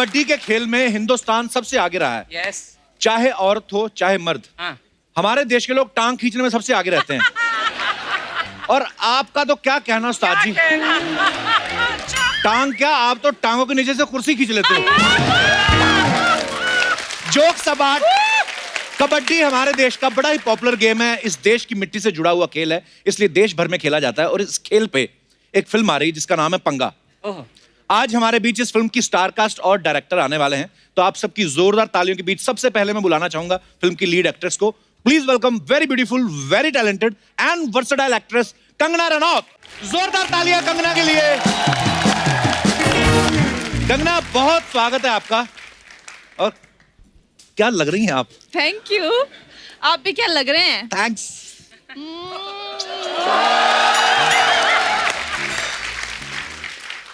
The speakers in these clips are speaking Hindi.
कबड्डी के खेल में हिंदुस्तान सबसे आगे रहा है। यस। चाहे औरत हो चाहे मर्द। हाँ। हमारे देश के लोग टांग खींचने में सबसे आगे रहते हैं। और आपका तो क्या कहना उस्ताद जी, टांग क्या, आप तो टांगों के नीचे से कुर्सी खींच लेते हो। जोक सबाट। कबड्डी हमारे देश का बड़ा ही पॉपुलर गेम है, इस देश की मिट्टी से जुड़ा हुआ खेल है, इसलिए देश भर में खेला जाता है। और इस खेल पे एक फिल्म आ रही है जिसका नाम है पंगा। आज हमारे बीच इस फिल्म की स्टारकास्ट और डायरेक्टर आने वाले हैं, तो आप सबकी जोरदार तालियों के बीच सबसे पहले मैं बुलाना चाहूंगा फिल्म की लीड एक्ट्रेस को। Please welcome very beautiful, very talented and versatile actress Kangana Ranaut. जोरदार तालियां कंगना के लिए। कंगना, बहुत स्वागत है आपका। और क्या लग रही हैं आप? Thank you. आप भी क्या लग रहे हैं? थैंक्स।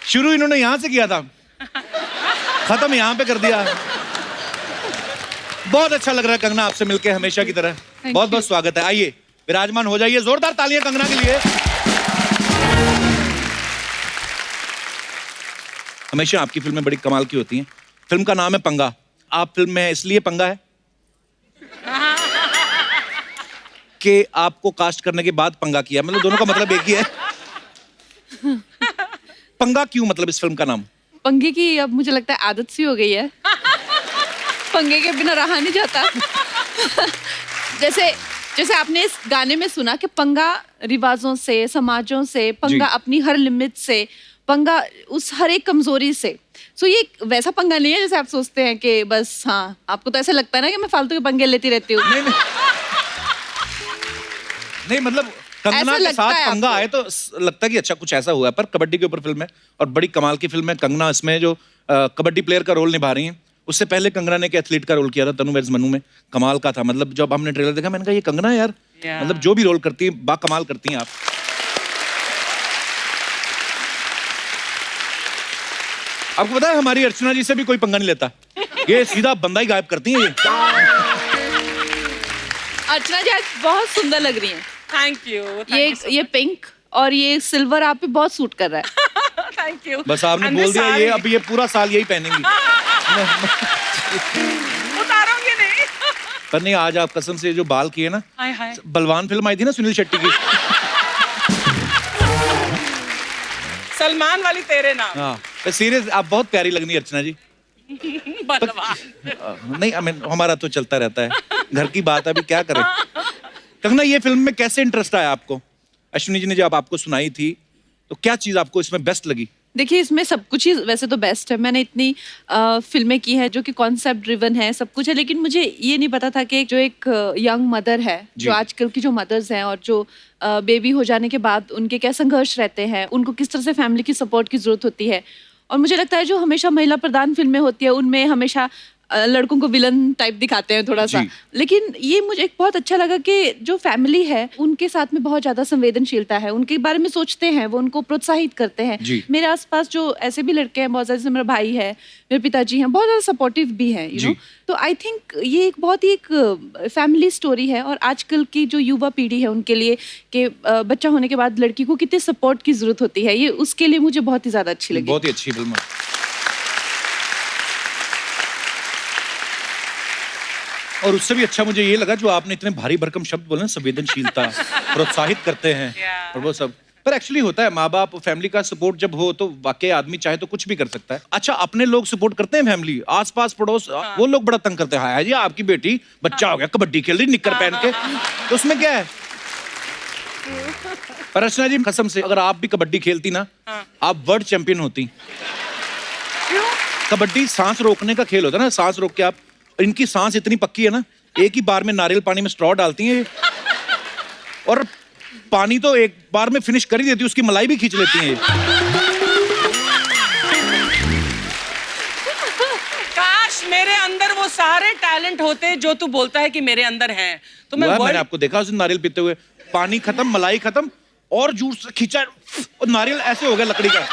शुरू इन्होंने यहां से किया था, खत्म यहां पे कर दिया। बहुत अच्छा लग रहा है कंगना आपसे मिलके, हमेशा की तरह। बहुत बहुत स्वागत है। आइए विराजमान हो जाइए। जोरदार तालियां कंगना के लिए। हमेशा आपकी फिल्में बड़ी कमाल की होती हैं। फिल्म का नाम है पंगा। आप फिल्म में इसलिए पंगा है कि आपको कास्ट करने के बाद पंगा किया, मतलब दोनों का मतलब एक ही है। पंगा क्यों, मतलब इस फिल्म का नाम? पंगे की अब मुझे लगता है आदत सी हो गई है। पंगे के बिना रहा नहीं जाता। जैसे जैसे आपने इस गाने में सुना कि पंगा रिवाजों से, समाजों से, पंगा अपनी हर लिमिट से, पंगा उस हर एक कमजोरी से। सो ये वैसा पंगा नहीं है जैसे आप सोचते हैं कि बस, हाँ, आपको तो ऐसा लगता है ना कि मैं फालतू के पंगे लेती रहती हूँ। नहीं, मतलब कंगना के साथ पंगा आए तो लगता है कि अच्छा कुछ ऐसा हुआ है। पर कबड्डी के ऊपर फिल्म है और बड़ी कमाल की फिल्म है। कंगना इसमें जो कबड्डी प्लेयर का रोल निभा रही हैं। उससे पहले कंगना ने एक एथलीट का रोल किया था तनु वेड्स मनु में, कमाल का था। मतलब जब हमने ट्रेलर देखा मैंने कहा ये कंगना है यार, मतलब जो भी रोल करती है बा कमाल करती हैं आप। आपको पता है हमारी अर्चना जी से भी कोई पंगा नहीं लेता, ये सीधा बंदा ही गायब करती हैं ये। अर्चना जी आज बहुत सुंदर लग रही हैं। Thank you. ये पिंक और ये सिल्वर आप पे बहुत सूट कर रहा है। Thank you. बस आपने बोल दिया ये, अब ये पूरा साल यही पहनेंगी। उतारोगे नहीं? पर नहीं, आज आप कसम से जो बाल किए ना, हाय हाय। बलवान फिल्म आई थी ना सुनील शेट्टी की, सलमान वाली तेरे नाम। हाँ सीरियस, आप बहुत प्यारी लगनी है अर्चना जी। बलवान। नहीं, हमारा तो चलता रहता है, घर की बात है, अभी क्या करें। कंगना, ये फिल्म में कैसे इंटरेस्ट आया आपको? अश्विनी जी ने जब आपको सुनाई थी तो क्या चीज आपको इसमें बेस्ट लगी? देखिए, इसमें सब कुछ ही वैसे तो बेस्ट है। मैंने इतनी फिल्में की हैं जो कि कॉन्सेप्ट ड्रिवन है, सब कुछ है, लेकिन मुझे ये नहीं पता था कि जो एक यंग मदर है, जो आजकल की जो मदर्स हैं और जो बेबी हो जाने के बाद उनके क्या संघर्ष रहते हैं, उनको किस तरह से फैमिली की सपोर्ट की जरूरत होती है। और मुझे लगता है जो हमेशा महिला प्रधान फिल्में होती है उनमें हमेशा लड़कों को विलन टाइप दिखाते हैं थोड़ा सा, लेकिन ये मुझे एक बहुत अच्छा लगा कि जो फैमिली है उनके साथ में बहुत ज्यादा संवेदनशीलता है, उनके बारे में सोचते हैं, वो उनको प्रोत्साहित करते हैं। मेरे आसपास जो ऐसे भी लड़के हैं बहुत ज्यादा, जैसे मेरा भाई है, मेरे पिताजी हैं, बहुत ज्यादा सपोर्टिव भी हैं, यू नो। तो आई थिंक ये एक बहुत ही एक फैमिली स्टोरी है और आजकल की जो युवा पीढ़ी है उनके लिए कि बच्चा होने के बाद लड़की को कितने सपोर्ट की जरूरत होती है, ये उसके लिए मुझे बहुत ही ज्यादा अच्छी लगी। बहुत ही अच्छी फिल्म है। और उससे भी अच्छा मुझे ये लगा जो आपने इतने भारी भरकम शब्द बोले ना, संवेदनशीलता, प्रोत्साहित करते हैं और वो सब। पर एक्चुअली होता है, माँ बाप फैमिली का सपोर्ट जब हो तो वाकई आदमी चाहे तो कुछ भी कर सकता है। अच्छा, अपने लोग सपोर्ट करते हैं, फैमिली, आस पास पड़ोस, वो लोग बड़ा तंग करते हैं, हाँ जी आपकी बेटी बच्चा हो गया कबड्डी खेल रही निक्कर पहन के, तो उसमें क्या है? पर अर्चना जी कसम से अगर आप भी कबड्डी खेलती ना, आप वर्ल्ड चैंपियन होती। कबड्डी सांस रोकने का खेल होता है ना, सांस रोक के आप, इनकी सांस इतनी पक्की है ना, एक ही बार में नारियल पानी में स्ट्रॉ डालती हैं और पानी तो एक बार में फिनिश कर ही देती है, उसकी मलाई भी खींच लेती हैं। काश मेरे अंदर वो सारे टैलेंट होते जो तू बोलता है कि मेरे अंदर हैं, तो मैंने आपको देखा उस नारियल पीते हुए, पानी खत्म, मलाई खत्म और जूस खींचा और नारियल ऐसे हो गया लकड़ी का।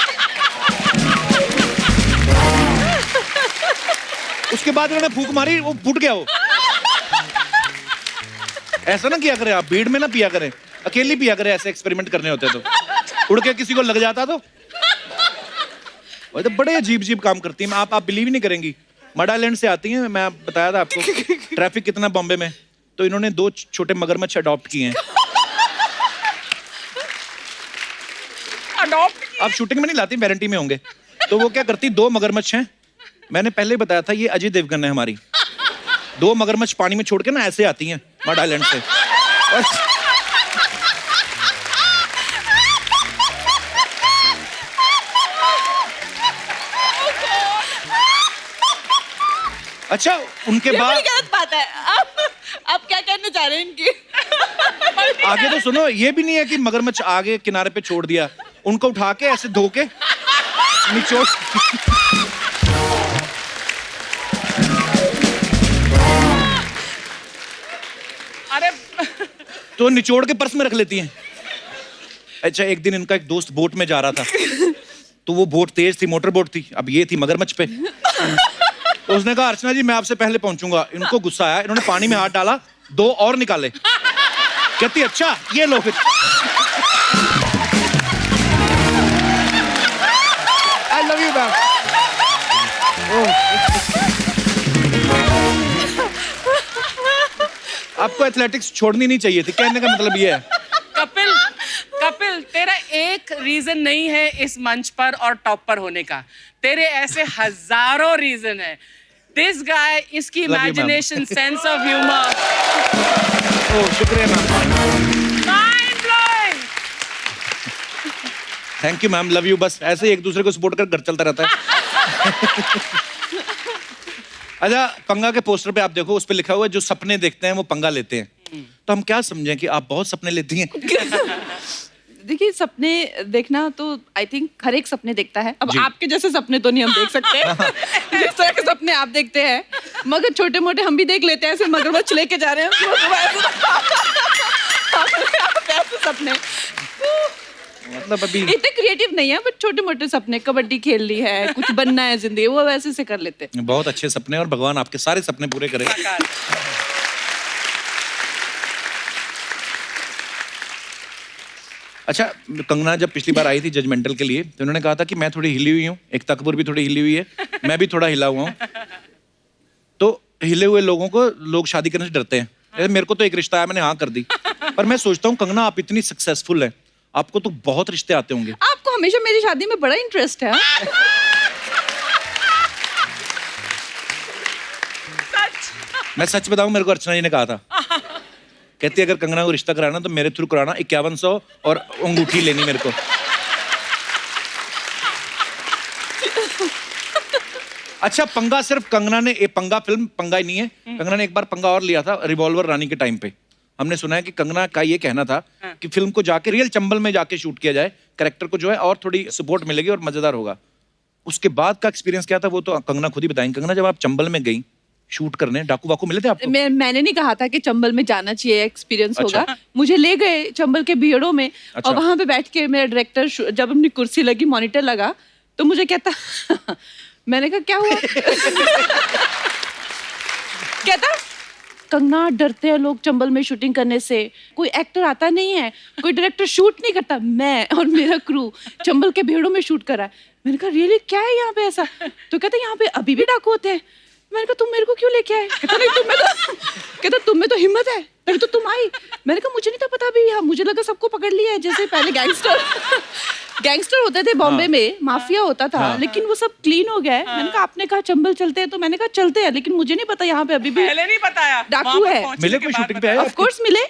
उसके बाद उन्होंने फूंक मारी, वो फूट गया वो। ऐसा ना किया करें आप, भीड़ में ना पिया करें, अकेली पिया करें, ऐसे एक्सपेरिमेंट करने होते तो। उड़ के किसी को लग जाता तो और तो बड़े अजीब अजीब काम करती हैं, आप बिलीव ही नहीं करेंगी। मड आइलैंड से आती हैं, मैं बताया था आपको ट्रैफिक कितना बॉम्बे में, तो इन्होंने 2 छोटे मगरमच्छ अडॉप्ट किए हैं। अडॉप्ट आप शूटिंग में नहीं लाती, वारंटी में होंगे। तो वो क्या करती, 2 मगरमच्छ हैं, मैंने पहले ही बताया था ये अजय देवगन है हमारी। 2 मगरमच्छ पानी में छोड़ के ना ऐसे आती हैं मड आइलैंड से। और अच्छा उनके ये बाद बड़ी गलत बात है। आप क्या कहना चाह रहे हैं इनकी? आगे तो सुनो, ये भी नहीं है कि मगरमच्छ आगे किनारे पे छोड़ दिया, उनको उठा के ऐसे धो के निचोड़। अरे तो निचोड़ के पर्स में रख लेती हैं। अच्छा एक दिन इनका एक दोस्त बोट में जा रहा था, तो वो बोट तेज थी, मोटर बोट थी, अब ये थी मगरमच्छ पे। तो उसने कहा अर्चना जी मैं आपसे पहले पहुंचूंगा। इनको गुस्सा आया, इन्होंने पानी में हाथ डाला, 2 और निकाले। कहती अच्छा ये लो फिर। I love you ma'am. आपको एथलेटिक्स छोड़नी नहीं चाहिए थी, कहने का मतलब ये है। कपिल, कपिल तेरा एक रीजन नहीं है इस मंच पर और टॉप पर होने का, तेरे ऐसे हजारों रीजन है। दिस गाय, इसकी Love you, ma'am. Imagination, sense of humour, oh शुक्रिया ma'am, mind blowing. Thank you ma'am, love you. बस ऐसे ही एक दूसरे को सपोर्ट कर घर चलता रहता है। अच्छा पंगा के पोस्टर पे आप देखो, उस पे लिखा हुआ है जो सपने देखते हैं वो पंगा लेते हैं। तो हम क्या समझें कि आप बहुत सपने लेती हैं? देखिए सपने देखना तो आई थिंक हर एक सपने देखता है। अब जी। आपके जैसे सपने तो नहीं हम देख सकते जिस तरह के सपने आप देखते हैं, मगर छोटे मोटे हम भी देख लेते हैं। ऐसे मगरमच्छ लेके जा रहे हैं आप ऐसे सपने मतलब अभी इतने क्रिएटिव नहीं है, बट छोटे मोटे सपने, कबड्डी खेल ली है, कुछ बनना है जिंदगी, वो वैसे से कर लेते हैं। बहुत अच्छे सपने, और भगवान आपके सारे सपने पूरे करे। अच्छा कंगना जब पिछली बार आई थी जजमेंटल के लिए, तो उन्होंने कहा था कि मैं थोड़ी हिली हुई हूँ, एकता कपूर भी थोड़ी हिली हुई है, मैं भी थोड़ा हिला हुआ हूँ। तो हिले हुए लोगों को लोग शादी करने से डरते हैं। जैसे मेरे को तो एक रिश्ता आया, मैंने हाँ कर दी। पर मैं सोचता हूँ कंगना आप इतनी सक्सेसफुल है, आपको तो बहुत रिश्ते आते होंगे। आपको हमेशा मेरी शादी में बड़ा इंटरेस्ट है। मैं सच बताऊं, मेरे को अर्चना जी ने कहा था, कहती अगर कंगना को रिश्ता कराना तो मेरे थ्रू कराना, 5100 और अंगूठी लेनी मेरे को। अच्छा पंगा सिर्फ कंगना ने, पंगा फिल्म पंगा ही नहीं है, कंगना ने एक बार पंगा और लिया था रिवॉल्वर रानी के टाइम पे। हमने सुना है कि कंगना का ये कहना था कि फिल्म को जाके रियल चंबल में जाके शूट किया जाए, कैरेक्टर को जो है और थोड़ी सपोर्ट मिलेगी और मजेदार होगा। उसके बाद का एक्सपीरियंस क्या था वो तो कंगना खुद ही बताएंगे। कंगना जब आप चंबल में गई शूट करने, डाकू वाकू मिले थे आपको? मैंने नहीं कहा था कि चंबल में जाना चाहिए, एक्सपीरियंस अच्छा। होगा। मुझे ले गए चंबल के भीड़ों में। अच्छा। और वहां पे बैठ के मेरा डायरेक्टर, जब अपनी कुर्सी लगी, मॉनिटर लगा, तो मुझे कहता मैंने कहा क्या हुआ? कहता कंगना डरते हैं लोग चंबल में शूटिंग करने से, कोई एक्टर आता नहीं है, कोई डायरेक्टर शूट नहीं करता, मैं और मेरा क्रू चंबल के भीड़ों में शूट करा है। मैंने कहा रियली क्या है यहाँ पे ऐसा? तो कहते यहाँ पे अभी भी डाकू होते हैं। मैंने कहा तुम मेरे को क्यों लेके आए? कहता नहीं तुम में तो हिम्मत है, तभी तो तुम आई। मैंने कहा मुझे नहीं था पता अभी, मुझे लगा सबको पकड़ लिया है, जैसे पहले गैंगस्टर होते थे बॉम्बे हाँ। में, माफिया होता था, हाँ। लेकिन वो सब क्लीन हो गया है। मैंने कहा आपने कहा चंबल चलते हैं, तो मैंने कहा चलते हैं, लेकिन मुझे नहीं पता यहाँ पे अभी भी पहले नहीं बताया, डाकू वहाँ पर है। पहुंचने मिले के कोई बाद शूटिंग पे बताया। आए? ऑफ कोर्स मिले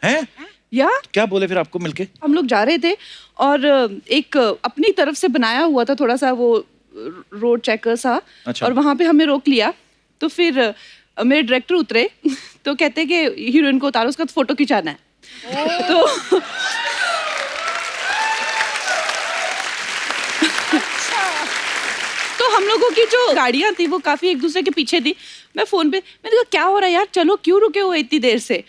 हैं? या क्या बोले फिर आपको मिलके? हम लोग जा रहे थे और एक अपनी तरफ से बनाया हुआ था थोड़ा सा वो रोड चेकर सा। अच्छा। और वहां पे हमें रोक लिया, तो फिर मेरे डायरेक्टर उतरे तो कहते कि हीरोइन को उतारो, उसका फोटो खिंचाना है। तो तो हम लोगों की जो गाड़ियां थी वो काफी एक दूसरे के पीछे थी। मैं फोन पे, मैंने कहा क्या हो रहा है यार, चलो क्यों रुके हो इतनी देर से?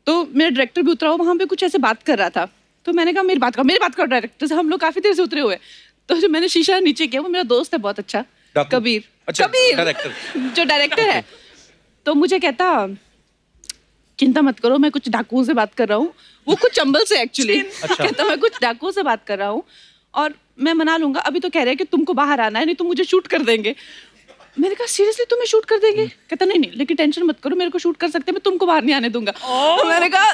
तो मेरा डायरेक्टर भी उतरा, वहां पे कुछ ऐसे बात कर रहा था। तो मैंने कहा मेरी बात करो डायरेक्टर से। हम लोग काफी देर से उतरे हुए। तो जो मैंने शीशा नीचे किया, वो मेरा दोस्त है बहुत अच्छा, डाकू? कबीर। अच्छा, कबीर डायरेक्टर। जो डायरेक्टर है। तो मुझे कहता चिंता मत करो, मैं कुछ डाकुओं से बात कर रहा हूँ। वो कुछ चंबल से एक्चुअली। अच्छा। कहता मैं कुछ डाकुओं से बात कर रहा हूँ और मैं मना लूंगा, अभी तो कह रहे हैं कि तुमको बाहर आना है, नहीं तो मुझे शूट कर देंगे। मैंने कहा सीरियसली तुम्हें शूट कर देंगे? कहता नहीं लेकिन टेंशन मत करो, मेरे को शूट कर सकते हैं, मैं तुमको बाहर नहीं आने दूंगा। तो मैंने कहा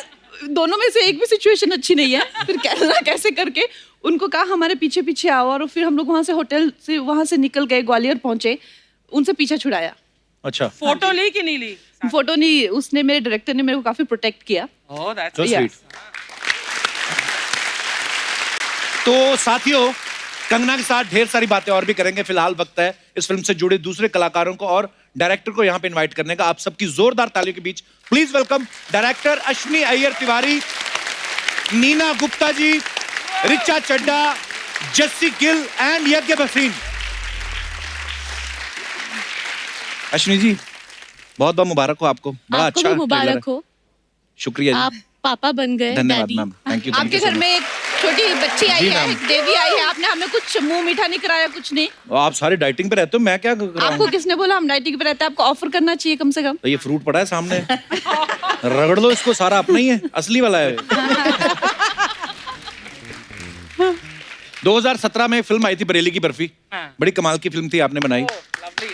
दोनों में से एक भी सिचुएशन अच्छी नहीं है। फिर कैसे करके उनको कहा हमारे पीछे पीछे आओ, और फिर हम लोग वहां से होटल से वहां से निकल गए, ग्वालियर पहुंचे, उनसे पीछा छुड़ाया। अच्छा, फोटो ली कि नहीं ली? फोटो नहीं, उसने, मेरे डायरेक्टर ने मेरे को काफी प्रोटेक्ट किया। Oh, that's So sweet. तो साथियों, कंगना के साथ ढेर सारी बातें और भी करेंगे। फिलहाल वक्त है इस फिल्म से जुड़े दूसरे कलाकारों को और डायरेक्टर को यहाँ पे इनवाइट करने का। आप सबकी जोरदार तालियों के बीच please welcome director Ashwini Iyer Tiwari, Neena Gupta ji, Richa Chadha, Jassie Gill and Yagya Bhasin. Ashwini ji, बहुत बहुत मुबारक हो आपको, बड़ा आपको अच्छा भी मुबारक ट्रेलर है। हो, शुक्रिया जी, आप पापा बन गए। धन्यवाद डैडी। Ma'am, thank you. आपके घर में एक छोटी बच्ची आई जी, है, मैम। एक देवी आई है, आपने हमें कुछ मुंह मीठा नहीं कराया, कुछ नहीं। आप सारे डाइटिंग पे रहते हो, मैं क्या कर रहा आपको हूँ? किसने बोला हम डाइटिंग पे रहते हैं? आपको ऑफर करना चाहिए कम से कम। तो ये फ्रूट पड़ा है सामने, रगड़ लो इसको, सारा अपना ही है, असली वाला है। 2017 में फिल्म आई थी बरेली की बर्फी, हाँ। बड़ी कमाल की फिल्म थी, आपने बनाई। lovely.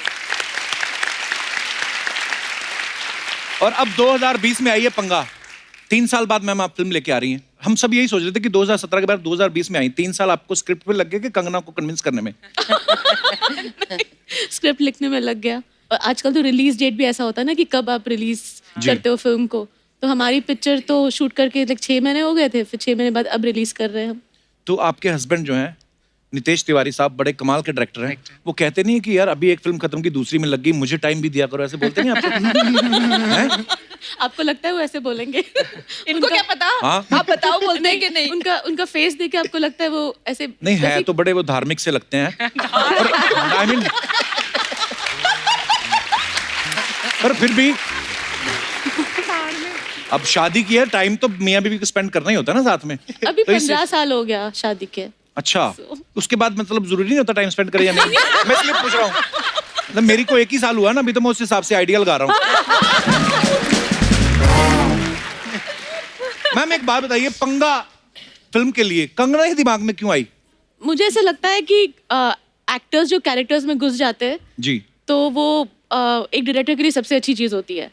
और अब 2020 में आई है पंगा। 3 साल बाद मैम आप फिल्म लेके आ रही हैं। हम सब यही सोच रहे थे कि 2017 के बाद 2020 में आई, 3 साल आपको स्क्रिप्ट पे लग गए कि कंगना को कन्विंस करने में? स्क्रिप्ट लिखने में लग गया। और आजकल तो रिलीज डेट भी ऐसा होता है ना कि कब आप रिलीज करते हो फिल्म को। तो हमारी पिक्चर तो शूट करके 6 महीने हो गए थे, फिर 6 महीने बाद अब रिलीज कर रहे हैं हम। तो आपके हस्बैंड जो हैं नितेश तिवारी साहब, बड़े कमाल के डायरेक्टर हैं, वो कहते नहीं है कि यार अभी एक फिल्म खत्म की दूसरी में लग गई, मुझे टाइम भी दिया करो, ऐसे बोलते नहीं आपको? हैं? आपको लगता है वो ऐसे बोलेंगे? इनको क्या पता? हाँ? आप बताओ, बोलते हैं कि नहीं? उनका फेस देख के आपको लगता है वो ऐसे? नहीं है तो बड़े वो धार्मिक से लगते हैं, आई मीन, पर फिर भी अब शादी की है, टाइम तो मियां बीवी को स्पेंड करना ही होता है ना साथ में। अभी तो इससे- 15 साल हो गया शादी के। अच्छा, उसके बाद मतलब जरूरी नहीं होता टाइम स्पेंड करे या नहीं? मैं इसलिए पूछ रहा हूँ, मतलब मेरी को 1 ही साल हुआ ना अभी, तो मैं उस हिसाब से आइडिया लगा रहा हूँ। मैम एक बात बताइए, पंगा फिल्म के लिए कंगना ही दिमाग में क्यों आई? मुझे ऐसा लगता है कि एक्टर्स जो कैरेक्टर्स में घुस जाते हैं जी, तो वो एक डायरेक्टर के लिए सबसे अच्छी चीज़ होती है।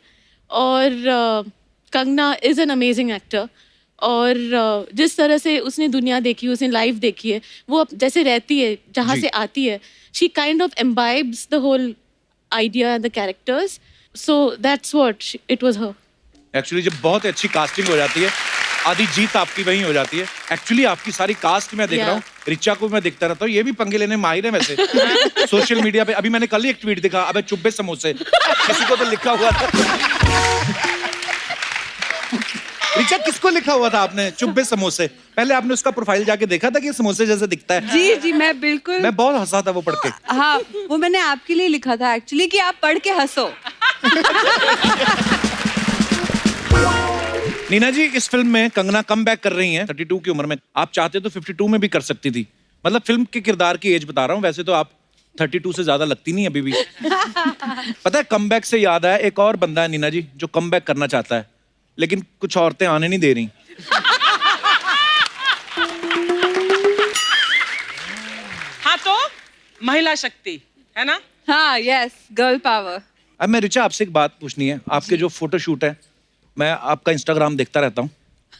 और Kangana is an amazing actor. और जिस तरह से उसने दुनिया देखी, उसने लाइफ देखी है, वो जैसे रहती है, जहाँ जी। से आती है, she kind of embibes the whole idea and the characters. So that's what it was her. Actually जब बहुत अच्छी कास्टिंग हो जाती है, आधी जीत आपकी वहीं हो जाती है। एक्चुअली आपकी सारी कास्ट मैं देख रहा हूँ, रिचा को मैं देखता रहता हूँ, ये भी पंगे लेने में माहिर है वैसे। सोशल मीडिया पे अभी मैंने कल ही एक ट्वीट देखा, अबे चुब्बे समोसे, किसी को तो लिखा हुआ था। रिचा किसको लिखा हुआ था आपने चुब्बे समोसे? पहले आपने उसका प्रोफाइल जाके देखा था कि ये समोसे जैसे दिखता है? जी जी, मैं बिल्कुल, मैं बहुत हंसा था वो पढ़ के। हाँ, वो मैंने आपके लिए लिखा था एक्चुअली कि आप पढ़ के हंसो। नीना जी, इस फिल्म में कंगना कम बैक कर रही हैं 32 की उम्र में। आप चाहते तो 52 में भी कर सकती थी, मतलब फिल्म के किरदार की एज बता रहा हूँ, वैसे तो आप 32 से ज्यादा लगती नहीं अभी भी। पता है, कम बैक से याद आया, एक और बंदा है नीना जी जो कम बैक करना चाहता है, लेकिन कुछ औरतें आने नहीं दे रही। हाँ तो महिला शक्ति है ना? हाँ, यस, गर्ल पावर। अब मैं रिचा आपसे एक बात पूछनी है, आपके जो फोटोशूट है, मैं आपका इंस्टाग्राम देखता रहता हूँ।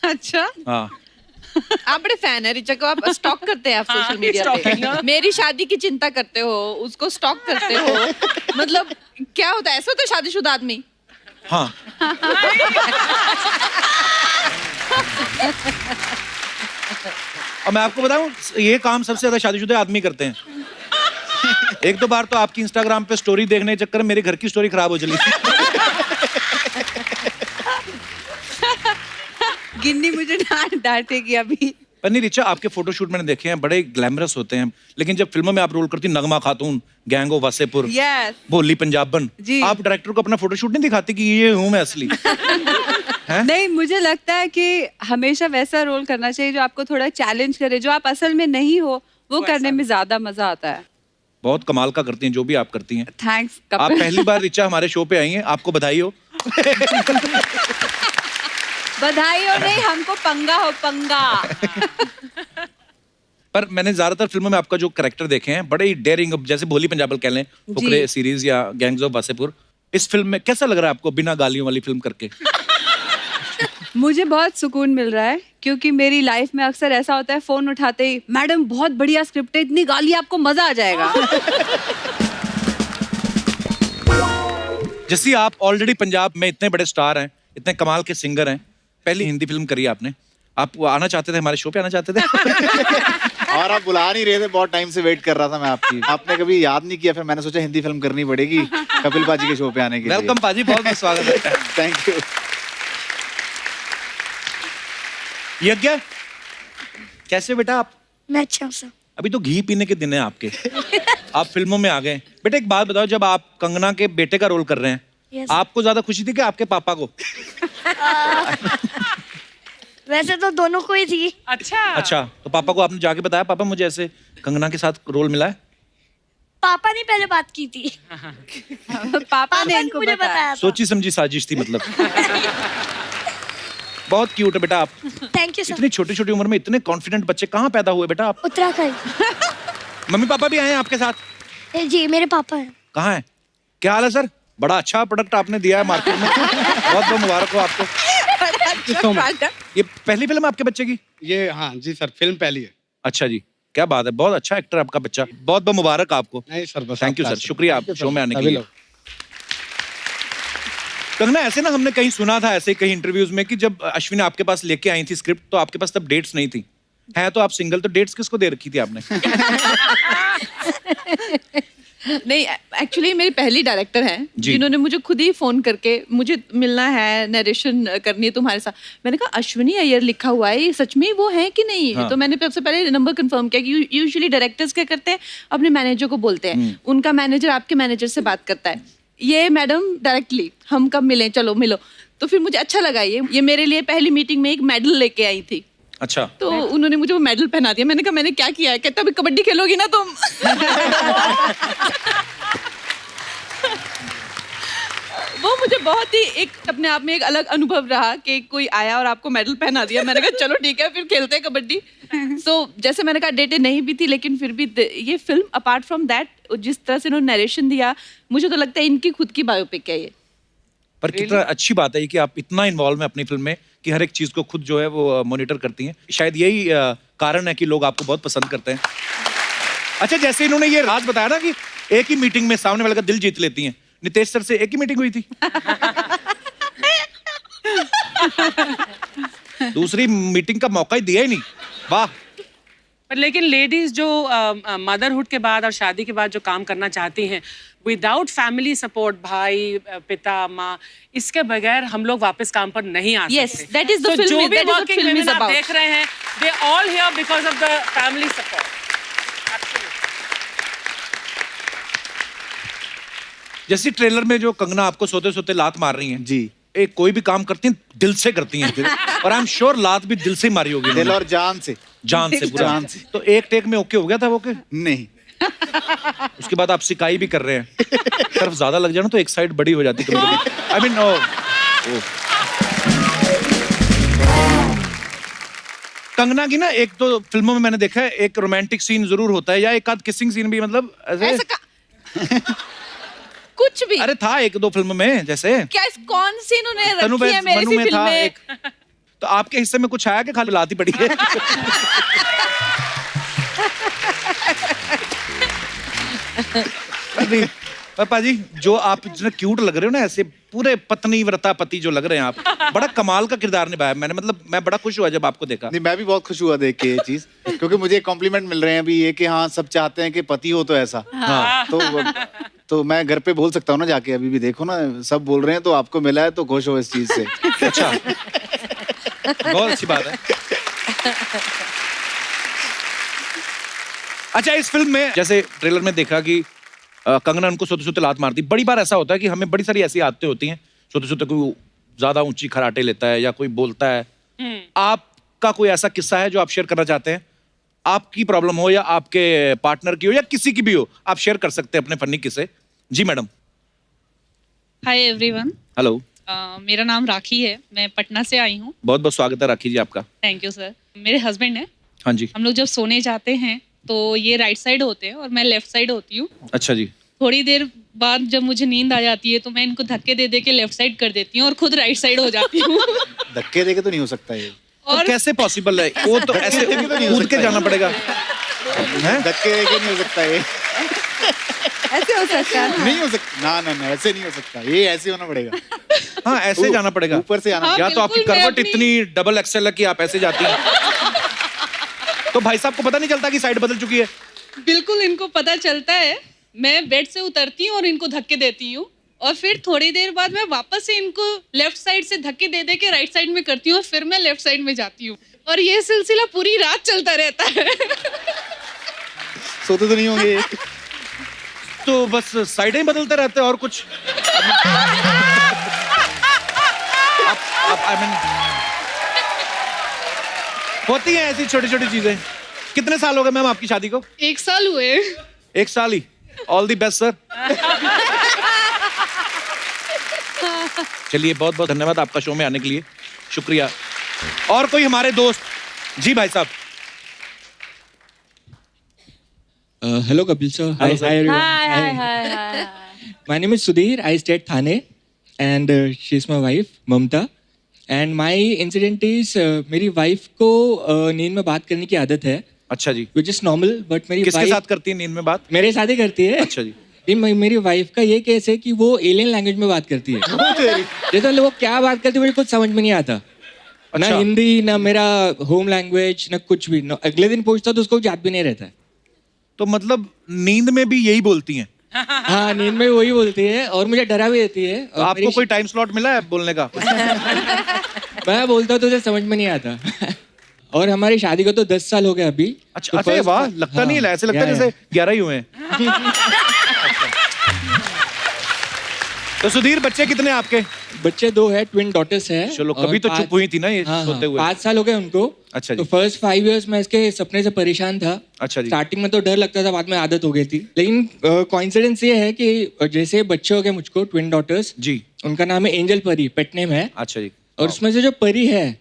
अच्छा, हाँ, आप बड़े फैन है रिचा को, आप स्टॉक करते हैं आप हाँ, सोशल मीडिया stalking, पे। हाँ। मेरी शादी की चिंता करते हो, उसको स्टॉक करते हो, मतलब क्या होता है? ऐसा होता है शादीशुदा आदमी? हाँ। और मैं आपको बताऊं, ये काम सबसे ज्यादा शादीशुदा आदमी करते हैं। एक दो बार तो आपकी इंस्टाग्राम पे स्टोरी देखने के चक्कर में मेरे घर की स्टोरी खराब हो चली थी। गिन्नी मुझे डांटेगी अभी। पर नहीं रिचा, आपके फोटोशूट मैंने देखे हैं, बड़े ग्लैमरस होते हैं, लेकिन जब फिल्मों में आप रोल करती, नगमा खातून, गैंग ऑफ वासेपुर, यस भोली पंजाबन, जी। आप डायरेक्टर को अपना फोटोशूट नहीं दिखाती कि ये हूं मैं असली? नहीं, मुझे लगता है कि हमेशा वैसा रोल करना चाहिए जो आपको थोड़ा चैलेंज करे, जो आप असल में नहीं हो वो करने में ज्यादा मजा आता है। बहुत कमाल का करती हैं जो भी आप करती हैं। थैंक्स आप कपिल। पहली बार रिचा हमारे शो पे आई हैं, आपको बधाई हो। बधाई हो नहीं, हमको पंगा हो, पंगा। पर मैंने ज्यादातर फिल्मों में आपका जो कैरेक्टर देखे हैं बड़े ही डेयरिंग, जैसे भोली पंजाबल कह लें, फुकरे सीरीज या गैंग्स ऑफ वासेपुर, इस फिल्म में कैसा लग रहा है आपको बिना गालियों वाली फिल्म करके? मुझे बहुत सुकून मिल रहा है क्योंकि मेरी लाइफ में अक्सर ऐसा होता है, फोन उठाते ही मैडम बहुत बढ़िया स्क्रिप्ट है, इतनी गाली आपको मजा आ जाएगा। जैसे आप ऑलरेडी पंजाब में इतने बड़े स्टार हैं, इतने कमाल के सिंगर हैं, पहली हिंदी फिल्म करी आपने, आप आना चाहते थे, हमारे शो पे आना चाहते थे? और आप बुला नहीं रहे थे, बहुत टाइम से वेट कर रहा था मैं आपकी, आपने कभी याद नहीं किया, फिर मैंने सोचा हिंदी फिल्म करनी पड़ेगी कपिल पाजी के शो पे आने के लिए। वेलकम पाजी, बहुत बहुत स्वागत है। Thank you. यज्ञ, कैसे बेटा आप? मैं अच्छा हूँ सर। अभी तो घी पीने के दिन है आपके, आप फिल्मों में आ गए। बेटा एक बात बताओ, जब आप कंगना के बेटे का रोल कर रहे हैं, Yes. आपको ज्यादा खुशी थी कि आपके पापा को? वैसे तो दोनों को ही थी। अच्छा, तो पापा को आपने जाके बताया, पापा मुझे ऐसे कंगना के साथ रोल मिला है? पापा ने पहले बात की थी। पापा ने इनको मुझे बताया। बताया था। सोची समझी साजिश थी मतलब। बहुत क्यूट है बेटा आप। Thank you sir. इतनी छोटी छोटी उम्र में इतने कॉन्फिडेंट बच्चे कहाँ पैदा हुए बेटा आप? उत्तराखंड। मम्मी पापा भी आए हैं आपके साथ? जी मेरे पापा हैं। कहाँ है? क्या हाल है सर? बड़ा अच्छा प्रोडक्ट आपने दिया है मार्केट में, बहुत बहुत मुबारक हो आपको। ये पहली फिल्म आपके बच्चे की? ये हाँ जी सर, फिल्म पहली है। अच्छा जी, क्या बात है, बहुत अच्छा एक्टर आपका बच्चा, बहुत बहुत मुबारक आपको। नहीं सर, बस थैंक यू आपका सर, शुक्रिया आप शो में आने के सभी लिए। लोग। कंगना, ऐसे ना हमने कहीं सुना था, ऐसे कहीं इंटरव्यूज में, कि जब अश्विनी आपके पास लेके आई थी स्क्रिप्ट, तो आपके पास तब डेट्स नहीं थी। है तो आप सिंगल, तो डेट्स किसको दे रखी थी आपने? नहीं, एक्चुअली मेरी पहली डायरेक्टर हैं जी। जिन्होंने मुझे खुद ही फोन करके मुझे मिलना है, नरेशन करनी है तुम्हारे साथ। मैंने कहा अश्विनी अय्यर लिखा हुआ है, ये सच में वो है कि नहीं? हाँ। तो मैंने सबसे पहले नंबर कंफर्म किया कि यूजुअली डायरेक्टर्स क्या करते हैं, अपने मैनेजर को बोलते हैं, उनका मैनेजर आपके मैनेजर से बात करता है। ये मैडम डायरेक्टली, हम कब मिले, चलो मिलो। तो फिर मुझे अच्छा लगा, ये मेरे लिए पहली मीटिंग में एक मेडल लेके आई थी। अच्छा, तो उन्होंने मुझे वो मेडल पहना दिया। मैंने कहा मैंने क्या किया है? कहता अभी कबड्डी खेलोगी ना तुम। वो मुझे बहुत ही एक अपने आप में एक अलग अनुभव रहा कि कोई आया और आपको मेडल पहना दिया। मैंने कहा चलो ठीक है, फिर खेलते हैं कबड्डी। जैसे मैंने कहा डेटें नहीं भी थी, लेकिन फिर भी ये फिल्म अपार्ट फ्रॉम दैट, जिस तरह से इन्होंने नरेशन दिया, मुझे तो लगता है इनकी खुद की बायोपिक है ये। पर कितना अच्छी बात है कि आप इतना इन्वॉल्व हैं अपनी फिल्म में कि हर एक चीज को खुद जो है वो मॉनिटर करती हैं। शायद यही कारण है कि लोग आपको बहुत पसंद करते हैं। अच्छा, जैसे इन्होंने ये राज बताया ना कि एक ही मीटिंग में सामने वाले का दिल जीत लेती हैं, नितेश सर से एक ही मीटिंग हुई थी? दूसरी मीटिंग का मौका ही दिया ही नहीं। वाह। पर लेकिन लेडीज जो मदरहुड के बाद और शादी के बाद जो काम करना चाहती हैं, विदाउट फैमिली सपोर्ट, भाई पिता माँ, इसके बगैर हम लोग वापस काम पर नहीं आ Yes, सकते। that is the So, film- जो भी that is what working film is women आप about. देख रहे हैं, they all here because of the family support. जैसे ट्रेलर में जो कंगना आपको सोते सोते लात मार रही हैं, जी, एक कोई भी काम करती हैं दिल से करती हैं फिर, और आई एम श्योर लात भी दिल से ही मारी होगी दिल इन्होंने। और जान से। जान से पूरा। जान से। तो एक टेक में ओके हो गया था वो के? नहीं, उसके बाद आप सिकाई भी कर रहे हैं। तरफ ज्यादा लग जाए ना तो एक साइड बड़ी हो जाती कभी कभी। आई मीन कंगना की ना एक तो फिल्मों में मैंने देखा है एक रोमांटिक सीन जरूर होता है, या एक आध किसिंग सीन भी, मतलब ऐसे कुछ भी। अरे था एक दो फिल्म में, जैसे क्या कौन सी इन्होंने तनु रखी है मेरी मनु सी में फिल्म था में? एक। तो आपके हिस्से में कुछ आया कि खाली लाती पड़ी है? अभी पापा जी, जो आप इतने क्यूट लग रहे हो ना, ऐसे पूरे पत्नी व्रता पति जो लग रहे हैं आप, बड़ा कमाल का किरदार निभाया। मैंने मतलब मैं बड़ा खुश हुआ जब आपको देखा। नहीं, मैं भी बहुत खुश हुआ देख के ये चीज, क्योंकि मुझे कॉम्प्लीमेंट मिल रहे हैं अभी ये कि हाँ सब चाहते हैं कि पति हो तो ऐसा। हाँ। तो मैं घर पे बोल सकता हूँ ना जाके, अभी भी देखो ना सब बोल रहे हैं, तो आपको मिला है तो खुश हो इस चीज से। अच्छा, बहुत अच्छी बात है। अच्छा, इस फिल्म में जैसे ट्रेलर में देखा कि कंगना उनको सोते सोते लात मारती। बड़ी बार ऐसा होता है कि हमें बड़ी सारी ऐसी आदतें होती हैं, सोते सोते कोई ज्यादा ऊंची खराटे लेता है या कोई बोलता है। आपका कोई ऐसा किस्सा है जो आप शेयर करना चाहते हैं? आपकी प्रॉब्लम हो या आपके पार्टनर की हो या किसी की भी हो, आप शेयर कर सकते हैं अपने फनी किस्से। जी मैडम। हाय एवरीवन, हेलो, मेरा नाम राखी है, मैं पटना से आई हूँ। बहुत बहुत स्वागत है राखी जी आपका। Thank you sir. मेरे हस्बैंड है हाँ जी। हम लोग जब सोने जाते हैं तो ये राइट साइड होते हैं और मैं लेफ्ट साइड होती हूँ। अच्छा जी। थोड़ी देर बाद जब मुझे नींद आ जाती है तो मैं इनको धक्के दे दे के लेफ्ट साइड कर देती हूँ और खुद राइट साइड हो जाती हूँ। धक्के देके तो नहीं हो सकता ये। और और कैसे पॉसिबल है? वो तो ऐसे देके तो नहीं हो कूद के सकता जाना ये। पड़ेगा हैं? धक्के देके नहीं हो सकता ये। ऐसे हो सकता है। नहीं हो सकता, ना ऐसे नहीं हो सकता, ये ऐसे होना पड़ेगा। हाँ, ऐसे जाना पड़ेगा। ऊपर से आना हाँ, या तो आपकी बिल्कुल, मैं करवट अपनी- इतनी डबल एक्सेल है कि आप ऐसे जाती हैं। तो भाई साहब को पता नहीं चलता कि साइड बदल चुकी है? बिल्कुल इनको पता चलता है। मैं बेड से उतरती हूँ और इनको धक्के देती हूँ और फिर थोड़ी देर बाद मैं वापस से इनको लेफ्ट साइड से धक्के दे दे के राइट साइड में करती हूँ और फिर मैं लेफ्ट साइड में जाती हूँ और ये सिलसिला पूरी रात चलता रहता है। सोते तो नहीं होंगे। तो बस साइडें ही बदलते रहते हैं और कुछ आई मीन होती हैं ऐसी छोटी छोटी चीजें। कितने साल हो गए मैम आपकी शादी को? 1 साल हुए। 1 साल ही। All the best sir. चलिए, बहुत बहुत धन्यवाद आपका शो में आने के लिए, शुक्रिया। और कोई हमारे दोस्त? जी भाई साहब। Hello Kapil sir. Hi, Hello, sir. hi everyone. Hi. My name is Sudhir. I stay at Thane, and she's my wife, Mamta. And my incident is मेरी wife को नींद में बात करने की आदत है, अच्छा जी। which is normal. But मेरी किसके wife साथ करती है नींद में बात? मेरे साथ ही करती है। अच्छा जी। मेरी वाइफ का ये केस है कि वो एलियन लैंग्वेज में बात करती है। जैसे वो क्या बात करती है मुझे कुछ समझ में नहीं आता। ना अच्छा। हिंदी, ना मेरा होम लैंग्वेज, ना कुछ भी। ना अगले दिन पूछता तो उसको याद भी नहीं रहता है। तो मतलब नींद में भी यही बोलती हैं? हाँ, नींद में वही बोलती है और मुझे डरा भी देती है। तो आपको कोई टाइम स्लॉट मिला है बोलने का? मैं बोलता हूँ तो उसे समझ में नहीं आता। और हमारी शादी को तो 10 साल हो गए अभी। अच्छा, अरे वाह, लगता नहीं है, ऐसे लगता है जैसे 11 ही हुए हैं। तो सुधीर, बच्चे कितने हैं आपके? बच्चे 2 है, ट्विन डॉटर्स है। चलो, कभी तो चुप हुई थी ना ये सोते हुए। 5 साल हो गए उनको। अच्छा जी। तो फर्स्ट 5 इयर्स मैं इसके सपने से परेशान था। अच्छा जी। स्टार्टिंग में तो डर लगता था, बाद में आदत हो गई थी। लेकिन कोइंसिडेंस ये है कि जैसे बच्चे हो गए मुझको, ट्विन डॉटर्स जी। उनका नाम है एंजल परी, पेट नेम है। अच्छा जी। और उसमें से जो परी है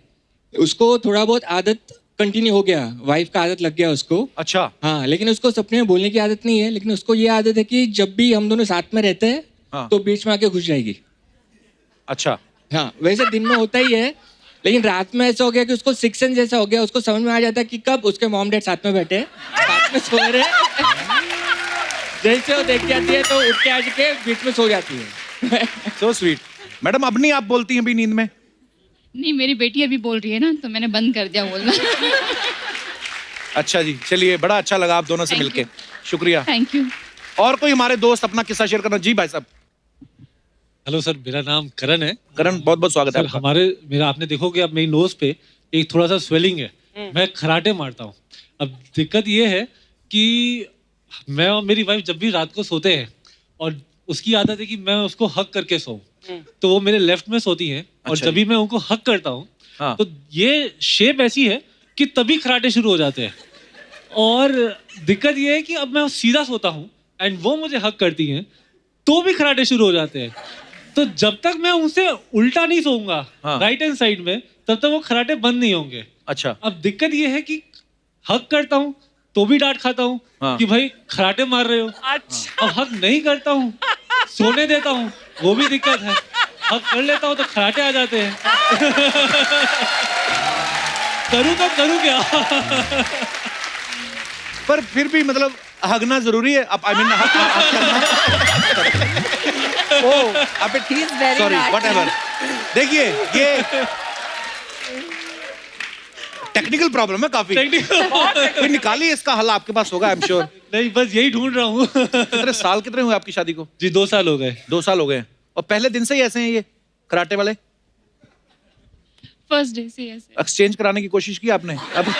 उसको थोड़ा बहुत आदत कंटिन्यू हो गया, वाइफ का आदत लग गया उसको। अच्छा। हाँ, लेकिन उसको सपने में बोलने की आदत नहीं है, लेकिन उसको ये आदत है कि जब भी हम दोनों साथ में रहते हैं हाँ। तो बीच में आके घुस जाएगी। अच्छा। हाँ, वैसे दिन में होता ही है, लेकिन रात में ऐसा हो गया कि उसको 6 सेंस जैसा हो गया। उसको समझ में आ जाता है कि कब उसके मॉम डैड साथ में बैठे हैं, साथ में सो रहे हैं। जैसे वो देख जाती है तो उठ के आ के बीच में सो जाती है। So sweet. मैडम, अब नहीं आप बोलती हैं भी नींद में? नहीं, मेरी बेटी अभी बोल रही है ना तो मैंने बंद कर दिया बोलना। अच्छा जी, चलिए, बड़ा अच्छा लगा आप दोनों से Thank मिलके, you. शुक्रिया। Thank you. और कोई हमारे दोस्त अपना किस्सा शेयर करना? जी भाई साहब। हेलो सर, मेरा नाम करण है। करण, बहुत बहुत स्वागत है सर, आपका। मेरा आपने देखोगे अब मेरी नोज पे एक थोड़ा सा स्वेलिंग है। मैं खराटे मारता हूँ। अब दिक्कत ये है कि मैं और मेरी वाइफ जब भी रात को सोते हैं और उसकी आदत है कि मैं उसको हक करके सोऊं, तो वो मेरे लेफ्ट में सोती हैं और अच्छा जब भी मैं उनको हक करता हूँ हाँ। तो ये शेप ऐसी है कि तभी खराटे शुरू हो जाते हैं। और दिक्कत ये है कि अब मैं सीधा सोता हूँ एंड वो मुझे हक करती हैं तो भी खराटे शुरू हो जाते हैं। तो जब तक मैं उनसे उल्टा नहीं सोऊंगा हाँ। राइट हैंड साइड में, तब तक वो खराटे बंद नहीं होंगे। अच्छा। अब दिक्कत ये है कि हक करता हूँ तो भी डांट खाता हूँ हाँ। कि भाई खराटे मार रहे हो। अच्छा। अब हक नहीं करता हूँ, सोने देता हूँ, वो भी दिक्कत है। हक कर लेता हूँ तो खराटे आ जाते हैं। करूँ तो करूँ क्या? पर फिर भी मतलब हगना जरूरी है। अब आई मीन अबे He is very sorry, naughty. Whatever. देखिए, ये टेक्निकल प्रॉब्लम है काफी। कोई निकालिए इसका हल, आपके पास होगा आई एम श्योर। नहीं, बस यही ढूंढ रहा हूँ। कितने हुए आपकी शादी को? जी 2 साल हो गए। 2 साल हो गए। और पहले दिन से ही ऐसे हैं ये कराटे वाले? फर्स्ट डे से ऐसे। एक्सचेंज कराने की कोशिश की आपने? अब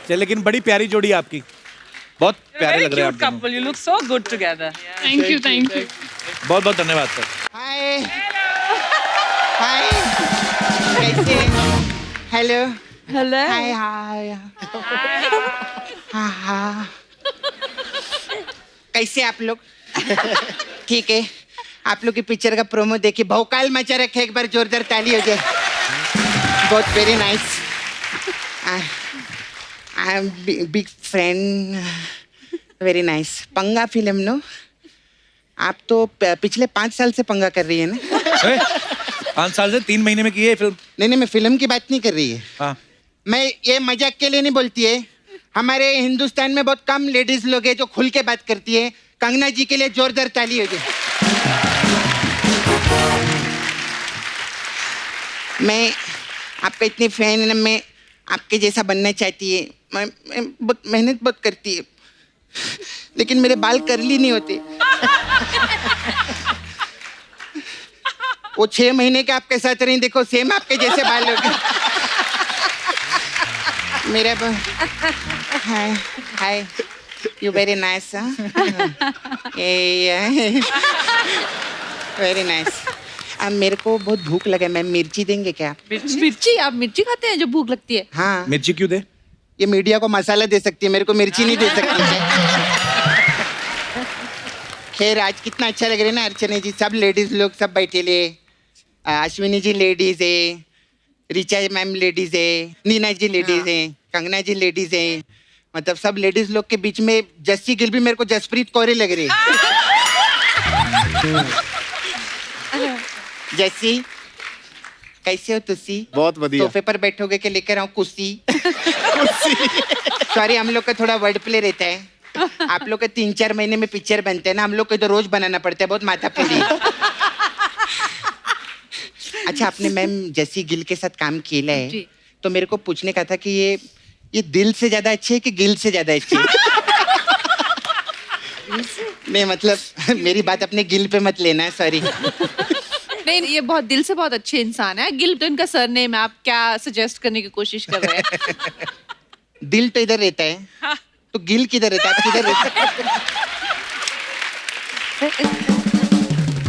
चलिए, लेकिन बड़ी प्यारी जोड़ी है आपकी, बहुत प्यारे Very लग रहे हैं cute आप दोनों। couple. You look so good together. Thank you, thank you. बहुत बहुत धन्यवाद सर। हाय हाय, कैसे? Hello Hello. हाय हाय हाँ हाँ, कैसे आप लोग? ठीक है, आप लोग की पिक्चर का प्रोमो देखिए, भौकाल मचा रखे, एक बार जोरदार ताली हो जाए। बहुत very nice. I am big friend, very nice. पंगा फिल्म नो. आप तो पिछले 5 साल से पंगा कर रही है ना. 5 साल से 3 महीने में की है फिल्म. नहीं, मैं फिल्म की बात नहीं कर रही है. हाँ. मैं ये मजाक के लिए नहीं बोलती है. हमारे हिंदुस्तान में बहुत कम लेडीज लोग हैं जो खुल के बात करती है. कंगना जी के लिए जोरदार ताली हो जाए. मैं आपका इतनी फैन, मैं आपके जैसा बनना चाहती है. मैं बहुत मेहनत बहुत करती है, लेकिन मेरे बाल कर्ली नहीं होते. वो 6 महीने के आपके साथ रही, देखो सेम आपके जैसे बाल हो गए. मेरा hi hi, you very nice. Very nice. अब मेरे को बहुत भूख लगा, मैम मिर्ची देंगे क्या? मिर्ची? आप मिर्ची खाते हैं जो भूख लगती है? हाँ. मिर्ची क्यों दे? ये मीडिया को मसाला दे सकती है, मेरे को मिर्ची नहीं दे सकती है. खैर आज कितना अच्छा लग रहा है ना अर्चना जी. सब लेडीज लोग सब बैठे ले. अश्विनी जी लेडीज है, रिचा मैम लेडीज है, नीना जी लेडीज है, कंगना जी लेडीज है. मतलब सब लेडीज लोग के बीच में जस्सी गिल भी मेरे को जसप्रीत कौर लग रही है. जस्सी कैसे हो तुसी? बहुत बढ़िया. सोफे पर बैठोगे के लेकर आऊं कुर्सी? सॉरी, हम लोग का थोड़ा वर्ड प्ले रहता है. आप लोग के 3-4 महीने में पिक्चर बनते हैं ना, हम लोग को तो रोज बनाना पड़ता है. बहुत माथा पड़ी. अच्छा, आपने मैम जैसी गिल के साथ काम किया है तो मेरे को पूछने का था कि ये दिल से ज्यादा अच्छी है कि गिल से ज्यादा अच्छी है? नहीं मतलब मेरी बात अपने गिल पे मत लेना, सॉरी. नहीं, ये बहुत दिल से बहुत अच्छे इंसान है. गिल तो इनका सरनेम है. आप क्या सजेस्ट करने की कोशिश कर रहे हैं? दिल तो इधर रहता है, तो गिल किधर रहता है? आप किधर रहता है?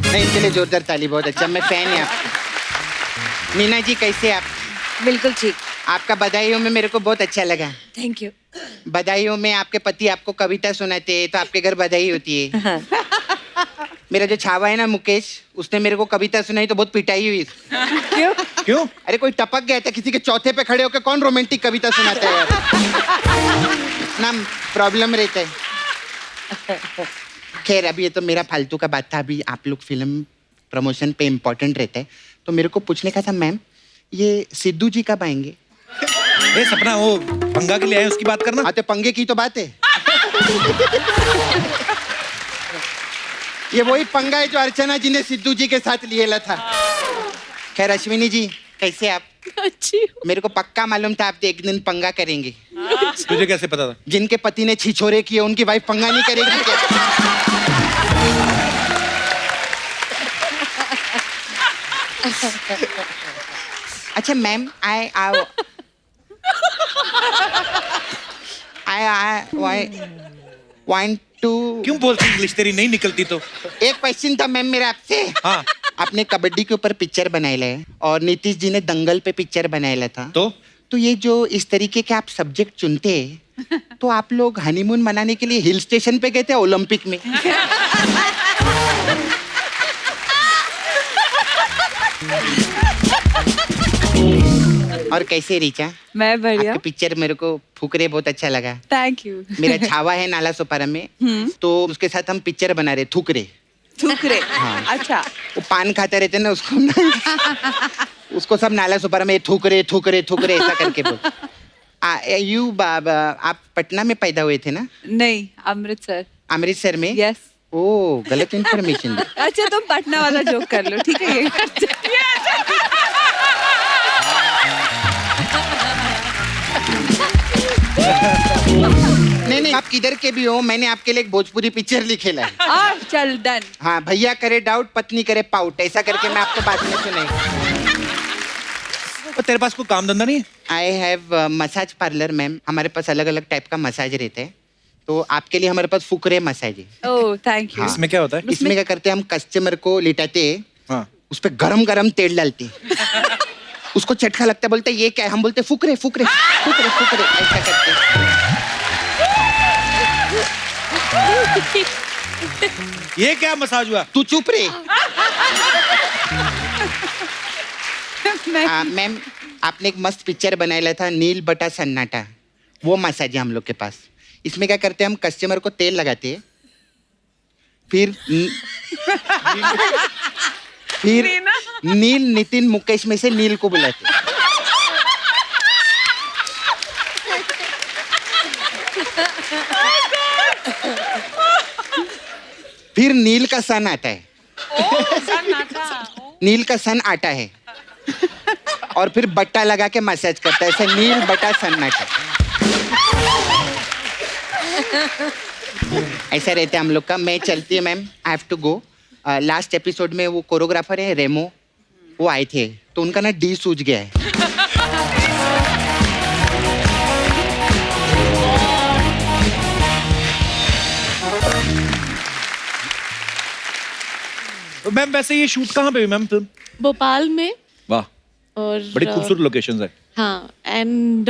नहीं, इनके लिए जोरदार ताली. बहुत अच्छा, मैं फैन है आपका. मीना जी कैसे आप? बिल्कुल ठीक. आपका बधाइयों में मेरे को बहुत अच्छा लगा. Thank you. बधाइयों में आपके पति आपको कविता सुनाते हैं तो आपके घर बधाई होती है. मेरा जो छावा है ना मुकेश, उसने मेरे को कविता सुनाई तो बहुत पिटाई हुई. क्यों? क्यों? अरे कोई टपक गया था, किसी के चौथे पे खड़े होकर कौन रोमांटिक कविता सुनाता है यार. ना प्रॉब्लम रहता है. खैर अभी ये तो मेरा फालतू का बात था. अभी आप लोग फिल्म प्रमोशन पे इम्पोर्टेंट रहता है तो मेरे को पूछने का था मैम, ये सिद्धू जी कब आएंगे? ये सपना वो पंगा के लिए आए, उसकी बात करना. हाँ तो पंगे की तो बात है. ये वही पंगा है जो अर्चना जी ने सिद्धू जी के साथ लिया था. खैर अश्विनी जी कैसे आप? अच्छी. मेरे को पक्का मालूम था आप एक दिन पंगा करेंगे. तुझे कैसे पता था? जिनके पति ने छिछोरे किए उनकी वाइफ पंगा नहीं करेगी क्या? अच्छा मैम, I want to. क्यों बोलती इंग्लिश? तेरी नहीं निकलती तो. एक क्वेश्चन था मैम मेरा आपसे. हाँ. आपने कबड्डी के ऊपर पिक्चर बनाया है और नीतीश जी ने दंगल पे पिक्चर बनाया था. तो ये जो इस तरीके के आप सब्जेक्ट चुनते हैं तो आप लोग हनीमून मनाने के लिए हिल स्टेशन पे गए थे ओलंपिक में? और कैसे रीचा? मैं बढ़िया. आपकी पिक्चर मेरे को फुकरे बहुत अच्छा लगा. Thank you. मेरा छावा है नाला सोपारा में, तो उसके साथ हम पिक्चर बना रहे थुकरे. थुकरे? हाँ. अच्छा. वो पान खाते रहते ना उसको उसको सब नाला सुपारा में थुकरे थुकरे थुकरे ऐसा करके बोल. आप पटना में पैदा हुए थे ना? नहीं, अमृतसर. अमृतसर में? यस. ओ गलत इन्फॉर्मेशन. अच्छा तुम पटना वाला जोक कर लो, ठीक है? नहीं, आप किधर के भी हो, मैंने आपके लिए एक भोजपुरी पिक्चर लिखेला है. चल डन. हाँ, भैया करे डाउट पत्नी करे पाउट, ऐसा करके मैं आपको बाद में सुनाई. तेरे पास कोई काम धंधा नहीं है? I have massage parlour ma'am. हमारे पास अलग अलग टाइप का मसाज रहता है, तो आपके लिए हमारे पास फुकरे मसाज है. Oh thank you. इसमें क्या होता है? इसमें क्या करते हैं हम, कस्टमर को लिटाते हैं. हाँ. उस पर गरम गरम तेल डालते हैं. उसको चटका लगता है, बोलते ये क्या है? हम बोलते फुकरे फुकरे फुकरे फुकरे, ऐसा करते हैं. ये क्या मसाज हुआ? तू चुप रे. मैम आपने एक मस्त पिक्चर बनाया था नील बटा सन्नाटा, वो मसाज है हम लोग के पास। इसमें क्या करते हैं हम, कस्टमर को तेल लगाते हैं, फिर नील नितिन मुकेश में से नील को बुलाते हैं। फिर नील का सन आता है, नील का सन आता है, और फिर बट्टा लगा के मसाज करता है, ऐसे नील बटा सन्नाटा। ऐसा रहता है हम लोग का। मैं चलती है ma'am, I have to go. Last episode में वो कोरियोग्राफर है रेमो, वो आए थे तो उनका ना डी सूझ गया है। मैम वैसे ये शूट कहाँ पे हुई मैम फिल्म? भोपाल में। वाह, और बड़ी खूबसूरत लोकेशंस है। हाँ, एंड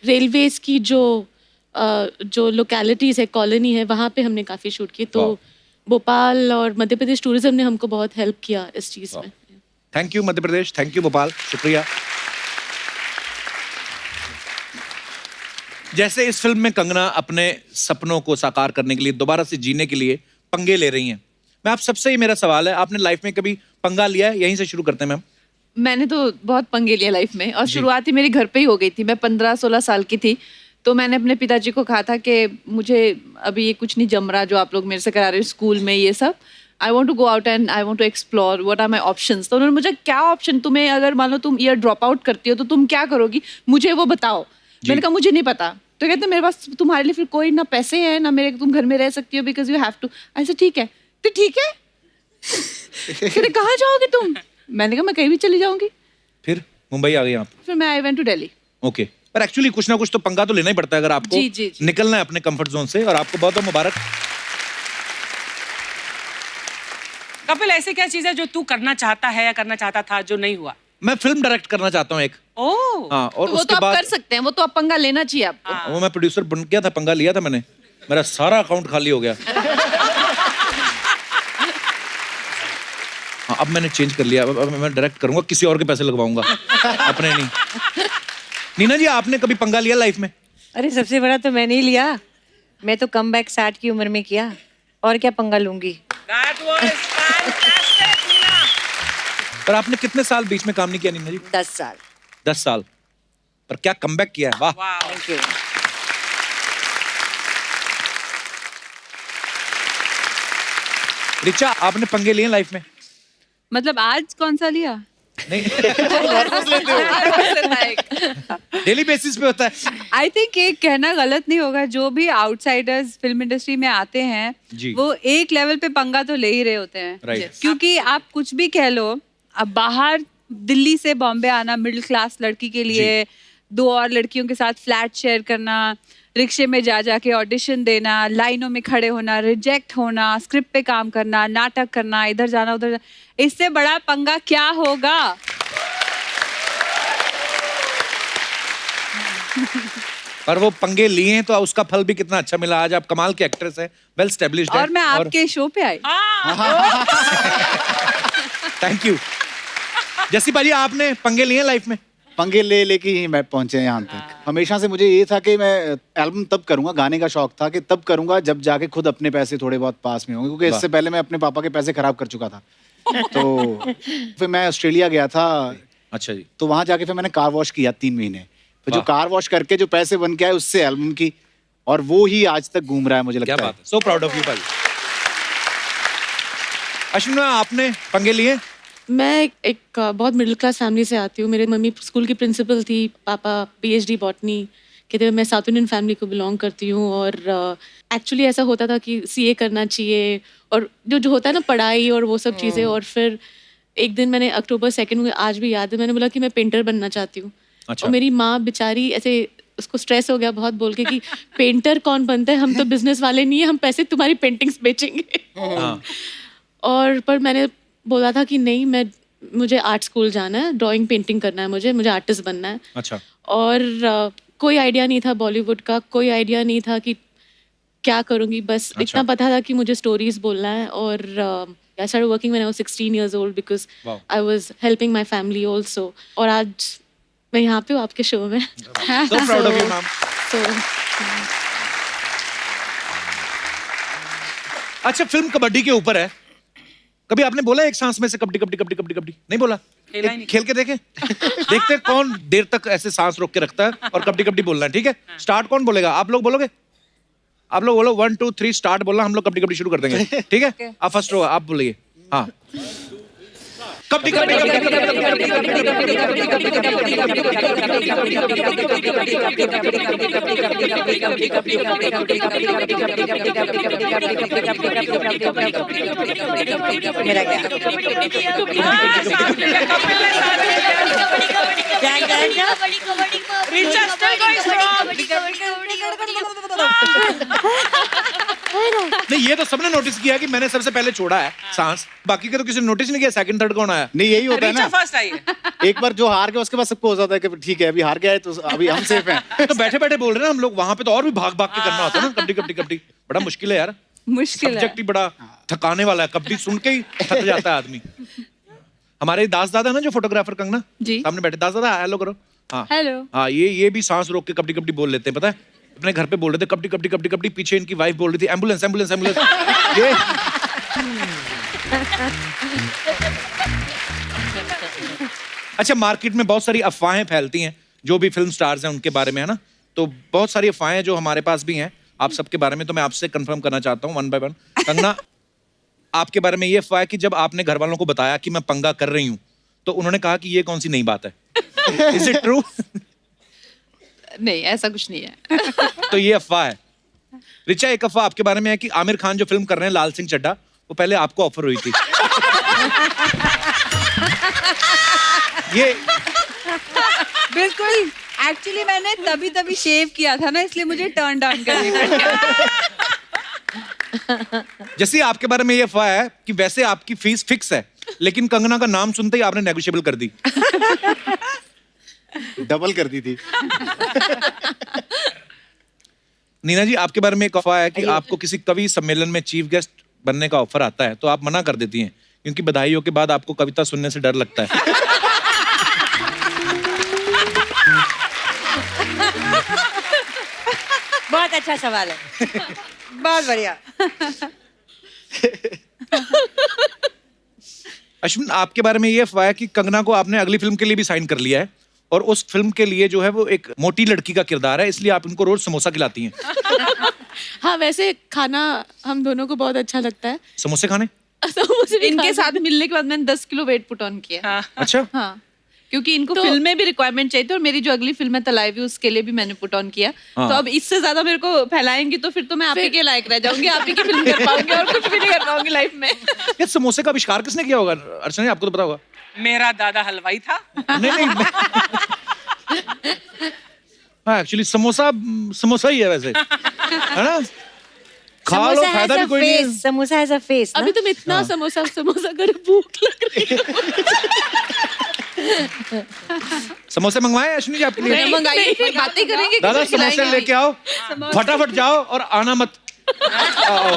रेलवेज की जो लोकेलिटीज है, कॉलोनी है, वहाँ पे हमने काफ़ी शूट किए। तो भोपाल और मध्य प्रदेश टूरिज्म ने हमको बहुत हेल्प किया इस चीज़ में। Thank you Madhya Pradesh, thank you Bhopal, शुक्रिया। जैसे इस फिल्म में कंगना अपने सपनों को साकार करने के लिए, दोबारा से जीने के लिए पंगे ले रही हैं। मैं आप सबसे ही मेरा सवाल है, आपने लाइफ में कभी पंगा लिया है? यहीं से शुरू करते हैं मैम। मैंने तो बहुत पंगे लिए लाइफ में, और शुरुआत ही मेरी घर पे ही हो गई थी। मैं 15-16 साल की थी, तो मैंने अपने पिताजी को कहा था कि मुझे अभी ये कुछ नहीं जम रहा जो आप लोग मेरे से करा रहे हो स्कूल में, ये सब। I want to go out and I want to explore, what are my options. तो उन्होंने मुझे, क्या ऑप्शन, तुम्हें अगर मान लो तुम ईयर ड्रॉप आउट करती हो तो तुम क्या करोगी, मुझे वो बताओ। मैंने कहा मुझे नहीं पता। तो कहते मेरे पास तुम्हारे लिए फिर कोई ना पैसे हैं ना मेरे, तुम घर में रह सकती हो बिकॉज यू हैव टू। ऐसे ठीक है, तो ठीक है। कहते कहाँ जाओगे तुम? मैंने कहा मैं कहीं भी चली जाऊंगी। फिर मुंबई आ गई आप? फिर मैं I went to Delhi. Okay, पर एक्चुअली कुछ ना कुछ तो पंगा तो लेना ही पड़ता है अगर आपको जी। निकलना है अपने कंफर्ट जोन से, और आपको बहुत बहुत मुबारक। कपिल, ऐसे क्या चीज है जो तू करना चाहता है या करना चाहता था जो नहीं हुआ? मैं फिल्म डायरेक्ट करना चाहता हूँ एक। ओह, हाँ, और तो वो उसके तो आप बाद कर सकते हैं, वो तो आप पंगा लेना चाहिए आपको। वो मैं प्रोड्यूसर बन गया था, पंगा लिया था मैंने, मेरा सारा अकाउंट खाली हो गया। हाँ, अब मैंने चेंज कर लिया, अब मैं डायरेक्ट करूंगा, किसी और के पैसे लगवाऊंगा, अपने नहीं। नीना जी, आपने कभी पंगा लिया लाइफ में? अरे सबसे बड़ा तो मैंने ही लिया, मैं तो कम बैक 60 की उम्र में किया, और क्या पंगा लूंगी। That was fantastic, Neena. पर आपने कितने साल बीच में काम नहीं किया नीना जी? 10 साल। 10 साल, पर क्या कमबैक किया है, वाह। Thank you. रिचा, आपने पंगे लिए लाइफ में? मतलब आज कौन सा लिया? डेली बेसिस पे होता है। आई थिंक ये कहना गलत नहीं होगा, जो भी आउटसाइडर्स फिल्म इंडस्ट्री में आते हैं वो एक लेवल पे पंगा तो ले ही रहे होते हैं। क्योंकि आप कुछ भी कह लो, अब बाहर दिल्ली से बॉम्बे आना मिडिल क्लास लड़की के लिए, 2 और लड़कियों के साथ फ्लैट शेयर करना, रिक्शे में जा जाके ऑडिशन देना, लाइनों में खड़े होना, रिजेक्ट होना, स्क्रिप्ट पे काम करना, नाटक करना, इधर जाना उधर जाना, इससे बड़ा पंगा क्या होगा? पर वो पंगे लिए हैं तो उसका फल भी कितना अच्छा मिला। आज आप कमाल के एक्ट्रेस हैं, वेल एस्टेब्लिश्ड हैं, और मैं आपके शो पे आई। Thank you. जैसी बाजी, आपने पंगे लिए लाइफ में? पंगे ले लेके ही मैं पहुंचे यहाँ तक। हमेशा से मुझे ये था कि मैं एल्बम तब करूंगा, गाने का शौक था कि तब करूंगा जब जाके खुद अपने पैसे थोड़े बहुत पास में होंगे, क्योंकि इससे पहले मैं अपने पापा के पैसे खराब कर चुका था। तो फिर मैं ऑस्ट्रेलिया गया था। अच्छा जी। तो वहां जाके फिर मैंने कार वॉश किया 3 महीने। फिर जो कार वॉश करके जो पैसे बन के आए उससे एल्बम की, और वो ही आज तक घूम रहा है, मुझे लगता है। सो प्राउड ऑफ यू भाई। अश्विन, आपने पंगे लिए? मैं एक बहुत मिडिल क्लास फैमिली से आती हूँ। मेरे मम्मी स्कूल की प्रिंसिपल थी, पापा PhD बॉटनी के थे। मैं साउथ इंडियन फैमिली को बिलोंग करती हूँ, और एक्चुअली ऐसा होता था कि CA करना चाहिए, और जो होता है ना पढ़ाई और वो सब चीज़ें। और फिर एक दिन मैंने October 2 मुझे आज भी याद है, मैंने बोला कि मैं पेंटर बनना चाहती हूँ। और मेरी माँ बेचारी ऐसे, उसको स्ट्रेस हो गया बहुत बोल के कि पेंटर कौन बनता है, हम तो बिजनेस वाले नहीं है, हम पैसे तुम्हारी पेंटिंग्स बेचेंगे। और पर मैंने बोला था कि नहीं, मुझे आर्ट स्कूल जाना है, ड्राइंग पेंटिंग करना है, मुझे आर्टिस्ट बनना है। अच्छा। और कोई आइडिया नहीं था बॉलीवुड का, कोई आइडिया नहीं था कि क्या करूँगी, बस इतना पता था कि मुझे स्टोरीज बोलना है। और I started working when I was 16 years old because I was helping my family also. और आज मैं यहाँ पे हूँ आपके शो में। So proud of you, ma'am. अच्छा, फिल्म कबड्डी के ऊपर है। कभी आपने बोला एक सांस में से कबड्डी कबड्डी कबड्डी कबड्डी कबड्डी? नहीं बोला? खेला ही नहीं। खेल के देखें। देखते हैं कौन देर तक ऐसे सांस रोक के रखता है और कबड्डी कबड्डी बोलना है, ठीक है? स्टार्ट कौन बोलेगा? आप लोग बोलोगे? आप लोग बोलो 1 2 3 स्टार्ट बोलना, हम लोग कबड्डी कबड्डी शुरू कर देंगे, ठीक है? आप फर्स्ट रो, आप बोलिए। हाँ, कबड्डी कबड्डी नहीं, ये तो सबने नोटिस किया कि मैंने सबसे पहले छोड़ा है सांस, बाकी का तो किसी ने नोटिस नहीं किया सेकंड थर्ड कौन आया। नहीं, यही होता है ना, फर्स्ट आई है। एक बार जो हार गया उसके बाद सबको हो जाता है कि ठीक है अभी हार गया है तो अभी हम सेफ हैं। तो बैठे बैठे बोल रहे हैं ना हम लोग, वहां पे तो और भी भाग भाग के करना होता है ना, कबड्डी कबड्डी कबड्डी। बड़ा मुश्किल है यार, मुश्किल है। सब्जेक्ट ही बड़ा थकाने वाला है, कबड्डी सुन के ही थक जाता है आदमी। हमारे दास दादा ना जो फोटोग्राफर कंगना जी। सामने बैठे, दास दादा हेलो करो। हाँ हेलो। हाँ, ये भी सांस रोक के कबड्डी कबड्डी बोल लेते हैं, पता है? अपने घर पे बोल रहे थे कबड्डी कबड्डी कबड्डी कबड्डी, पीछे इनकी वाइफ बोल रही थी एम्बुलेंस एम्बुलेंस एम्बुलेंस। ये अच्छा, मार्केट में बहुत सारी अफवाहें फैलती हैं जो भी फिल्म स्टार्स हैं उनके बारे में, है ना? तो बहुत सारी अफवाहें जो हमारे पास भी हैं आप सबके बारे में, तो मैं आपसे कंफर्म करना चाहता हूँ 1 by 1। कंगना, आपके बारे में ये अफवाह है कि जब आपने घर वालों को बताया कि मैं पंगा कर रही हूँ तो उन्होंने कहा कि ये कौन सी नई बात है? Is it true? नहीं, ऐसा कुछ नहीं है। तो ये अफवाह है। रिचा, एक अफवाह आपके बारे में है कि आमिर खान जो फिल्म कर रहे हैं लाल सिंह चड्ढा, वो पहले आपको ऑफर हुई थी। ये बिल्कुल, एक्चुअली मैंने तभी शेव किया था ना, इसलिए मुझे टर्न डाउन करनी पड़ी। जैसे आपके बारे में ये अफवाह है कि वैसे आपकी फीस फिक्स है, लेकिन कंगना का नाम सुनते ही आपने नेगोशिएबल कर दी। डबल कर दी थी। नीना जी, आपके बारे में एक अफवाह है कि आपको किसी कवि सम्मेलन में चीफ गेस्ट बनने का ऑफर आता है तो आप मना कर देती हैं क्योंकि बधाइयों के बाद आपको कविता सुनने से डर लगता है। बहुत अच्छा सवाल है, बहुत बढ़िया। अश्विन, आपके बारे में ये अफवाह है कि कंगना को आपने अगली फिल्म के लिए भी साइन कर लिया है और उस फिल्म के लिए जो है वो एक मोटी लड़की का किरदार है, इसलिए आप उनको रोज समोसा खिलाती हैं। हाँ, वैसे खाना हम दोनों को बहुत अच्छा लगता है। समोसे खाने? समोसे भी इनके खाना। साथ मिलने के बाद मैंने 10 किलो वेट पुट ऑन किया। अच्छा। हाँ, क्योंकि इनको फिल्म में भी रिक्वायरमेंट चाहिए थी और मेरी जो अगली फिल्म है तलाइवी, उसके लिए भी मैंने पुट ऑन किया। हाँ। तो अब इससे ज्यादा मेरे को फैलाएंगी तो फिर तो मैं आप ही के लायक रह जाऊंगी, आप ही की फिल्म कर पाऊंगी और कुछ भी नहीं कर पाऊंगी लाइफ में। ये समोसे का आविष्कार किसने किया होगा? अर्चना जी, आपको तो पता होगा। मेरा दादा हलवाई था। नहीं हाँ, एक्चुअली समोसा ही है वैसे, है ना? खा लो, फायदा भी कोई नहीं है। Samosa has a face. अभी तुम इतना समोसा कर भूख लग रही है। समोसे मंगवाए अश्विनी जी आपके लिए? मंगाइए, फिर बातें करेंगे। दादा किसी समोसे खिलाएंगे लेके आओ, फटाफट जाओ और आना मत। आओ।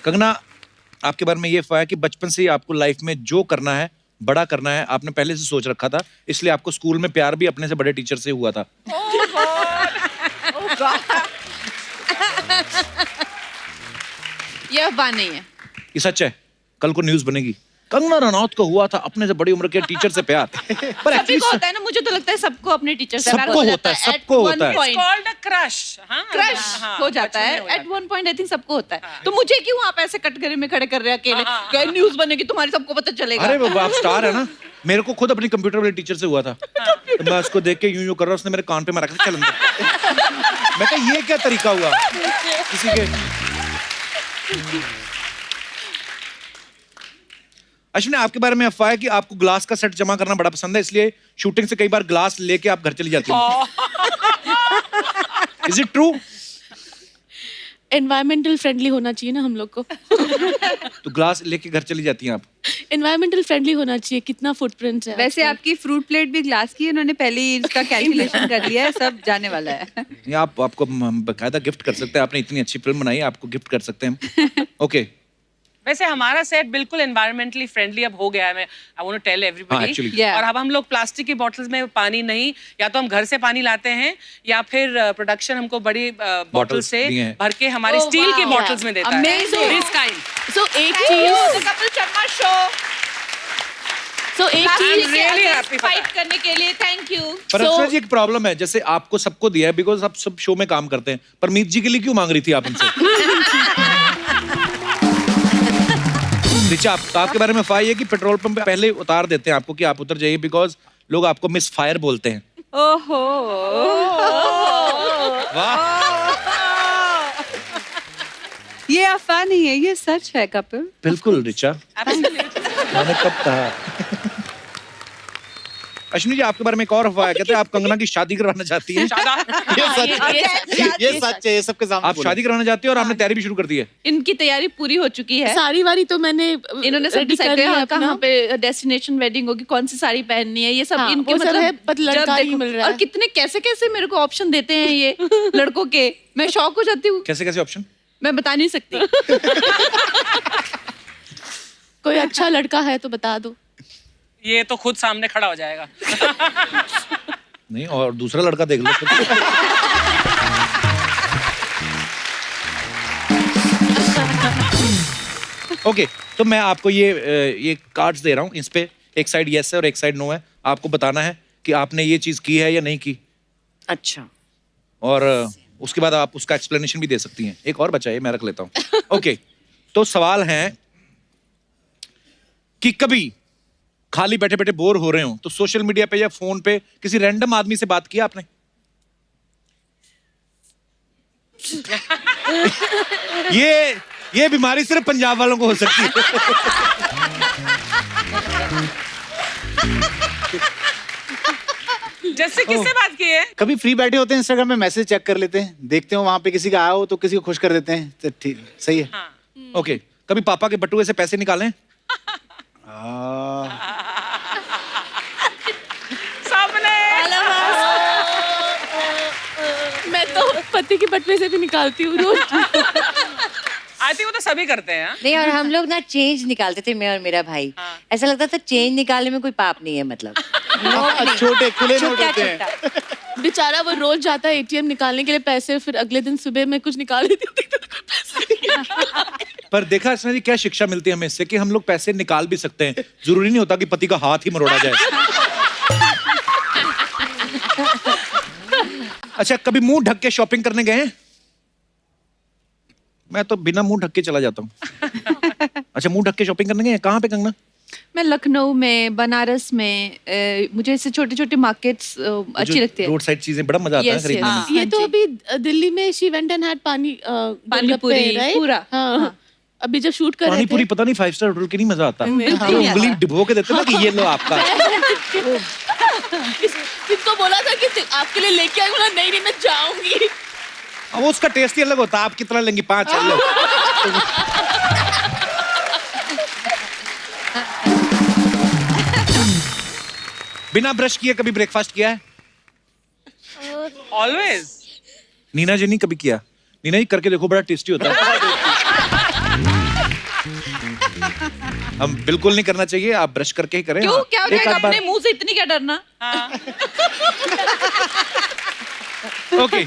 कंगना, आपके बारे में ये अफवाह है कि बचपन से ही आपको लाइफ में जो करना है, बड़ा करना है, आपने पहले से सोच रखा था, इसलिए आपको स्कूल में प्यार भी अपने से बड़े टीचर से हुआ था। ये अफवाह नहीं है, ये सच है। कल को न्यूज़ बनेगी, कंगना रनौत को हुआ था अपने से बड़ी उम्र के टीचर से प्यार। पर सभी को होता है ना, मुझे तो लगता है सबको अपने टीचर से प्यार सबको हो होता जाता है, सबको होता है। It's called a crush. हाँ, क्रश हाँ, हो जाता बचपन है में हो at one point. I think सबको होता है। तो मुझे क्यों आप ऐसे कटघरे में खड़े कर रहे हैं अकेले? कहीं न्यूज़ बनेगी तुम्हारी, सबको पता चलेगा। अरे वो आप स्टार है ना। मेरे को खुद अपनी कंप्यूटर वाले टीचर से हुआ था। तो मैं उसको देख के यूं कर रहा, उसने मेरे कान पे मारा के चल अंदर। मैं कहा ये क्या तरीका हुआ किसी के। अश्विनी, आपके बारे में अफवाह है कि आपको ग्लास का सेट जमा करना बड़ा पसंद है, इसलिए शूटिंग से कई बार ग्लास लेके आप घर चली जाती हैं। Is it true? Environmental friendly होना चाहिए ना हम लोग को। तो ग्लास लेके घर चली जाती हैं आप? एनवायरमेंटल फ्रेंडली होना चाहिए, कितना फुटप्रिंट है। वैसे आपकी फ्रूट प्लेट भी ग्लास की है, उन्होंने पहले ही इसका कैलकुलेशन कर लिया है, सब जाने वाला है। ये आपको हम बकायदा गिफ्ट कर सकते हैं, आपने इतनी अच्छी फिल्म बनाई है, आपको गिफ्ट कर सकते हैं हम। ओके, वैसे हमारा सेट बिल्कुल एनवायरमेंटली फ्रेंडली अब हो गया है। मैं I want to tell everybody. actually. Yeah. और अब हम लोग प्लास्टिक की बॉटल्स में पानी नहीं, या तो हम घर से पानी लाते हैं या फिर प्रोडक्शन हमको बड़ी बॉटल से दिए हैं। भर के हमारे Oh, स्टील की wow. बॉटल्स में देता है। Amazing. This kind. सो एक चीज कपिल शर्मा शो सो एक I'm चीज really happy for fight that. करने के लिए थैंक यू। पर अर्चना जी एक प्रॉब्लम है, जैसे आपको सबको दिया है बिकॉज आप सब शो में काम करते हैं, पर मीत जी के लिए क्यों मांग रही थी आप उनसे? ऋचा, आपके बारे में अफवाह है कि पेट्रोल पंप पे पहले उतार देते हैं आपको कि आप उतर जाइए बिकॉज लोग आपको मिस फायर बोलते हैं। ओहो वाह, ये अफवाह नहीं है, ये सच है कपिल। बिल्कुल ऋचा, Absolutely. मैंने कब कहा? अश्विनी जी, आपके बारे में एक और अफवाह है, कहते हैं आप कंगना की शादी करवाना चाहती हैं। ये सच है, ये सबके सामने आप बोला। शादी कराना चाहती हैं और आपने तैयारी भी शुरू कर दी है। इनकी तैयारी पूरी हो चुकी है। सारी वारी तो मैंने इन्होंने सब ready डिसाइड कर लिया किया अपना। कहाँ पे डेस्टिनेशन वेडिंग होगी, कौन सी साड़ी पहननी है, ये सब हाँ, इनके वो सब मतलब है, पर लड़का जब ही देखो- मिल रहा है। और कितने कैसे कैसे मेरे को ऑप्शन देते हैं ये लड़कों के, मैं शॉक हो जाती हूँ। कैसे कैसे ऑप्शन? मैं बता नहीं सकती। कोई अच्छा लड़का है तो बता दो। ये तो खुद सामने खड़ा हो जाएगा। नहीं, और दूसरा लड़का देख लो। ओके, तो मैं आपको ये कार्ड्स दे रहा हूँ, इस पे एक साइड यस है और एक साइड नो है। आपको बताना है कि आपने ये चीज की है या नहीं की। अच्छा, और उसके बाद आप उसका एक्सप्लेनेशन भी दे सकती हैं। एक और बचा है, मैं रख लेता हूँ। ओके, तो सवाल है कि कभी खाली बैठे बैठे बोर हो रहे हो तो सोशल मीडिया पे या फोन पे किसी रैंडम आदमी से बात किया आपने? ये बीमारी सिर्फ पंजाब वालों को हो सकती है। जैसे किससे बात की है? कभी फ्री बैठे होते हैं, इंस्टाग्राम में मैसेज चेक कर लेते हैं, देखते हो वहां पे किसी का आया हो तो किसी को खुश कर देते हैं, तो ठीक सही है। हाँ। ओके, कभी पापा के बटुए से पैसे निकालें? सबने। मैं तो पति के बटवे से भी निकालती हूँ रोज। आई थिंक वो तो सभी करते हैं। हाँ? नहीं, और हम लोग ना चेंज निकालते थे, मैं और मेरा भाई। हाँ। ऐसा लगता था चेंज निकालने में कोई पाप नहीं है, मतलब नोट नहीं। छोटे खुले नोट छुट्टा होते हैं। छुट्टा। बेचारा वो रोज जाता है एटीएम निकालने के लिए पैसे, फिर अगले दिन सुबह मैं कुछ निकाल लेती हूँ, देखता तो कोई पैसे नहीं है। पर देखा अर्चना जी, क्या शिक्षा मिलती है हमें इससे कि हम लोग पैसे निकाल भी सकते हैं, जरूरी नहीं होता कि पति का हाथ ही मरोड़ा जाए। अच्छा, कभी मुंह ढक के शॉपिंग करने गए हैं? मैं तो बिना मुंह ढक के चला जाता हूँ। अच्छा, मुंह ढक के शॉपिंग करने गए हैं? कहाँ पे कंगना? मैं लखनऊ में, बनारस में, मुझे ऐसे छोटे छोटे मार्केट्स अच्छी लगती है। रोड साइड चीजें बड़ा मजा आता है Yes, खरीदने yes. में। ये तो अभी दिल्ली में शी वेंट एंड हैड पानी पानीपुरी, right? पूरा। हाँ। अभी जब शूट कर रहे पानी थे पूरी पता नहीं 5 स्टार होटल की नहीं मजा आता। जो उंगली डिबो के देते ना कि ये लो आपका। किसको बोला था कि आपके लिए लेके आई, बोला नहीं नहीं मैं जाऊंगी। अब वो उसका टेस्ट ही अलग होता है। आप कितना लेंगी? 5 लो। बिना ब्रश किए कभी ब्रेकफास्ट किया है? ऑलवेज। नीना जी नहीं कभी किया? नीना जी करके देखो, बड़ा टेस्टी होता है। हम बिल्कुल नहीं करना चाहिए, आप ब्रश करके ही करें। क्यों, क्या हो एक जाएगा? आध बार- अपने मुंह से इतनी क्या डरना? हाँ। ओके।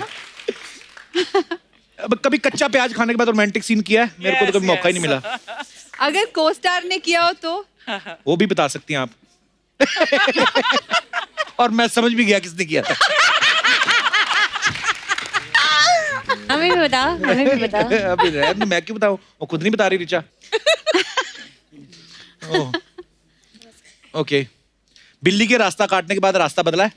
अब कभी कच्चा प्याज खाने के बाद रोमांटिक सीन किया है? मेरे को तो Yes, कभी मौका ही yes. नहीं मिला। अगर को स्टार ने किया हो तो वो भी बता सकती हैं आप। और मैं समझ भी गया किसने किया था। हमें भी बताओ, हमें भी बताओ। अभी रहने दो, मैं क्यों बताऊं? वो खुद नहीं बता रही ऋचा। ओह, ओके। बिल्ली के रास्ता काटने के बाद रास्ता बदला है?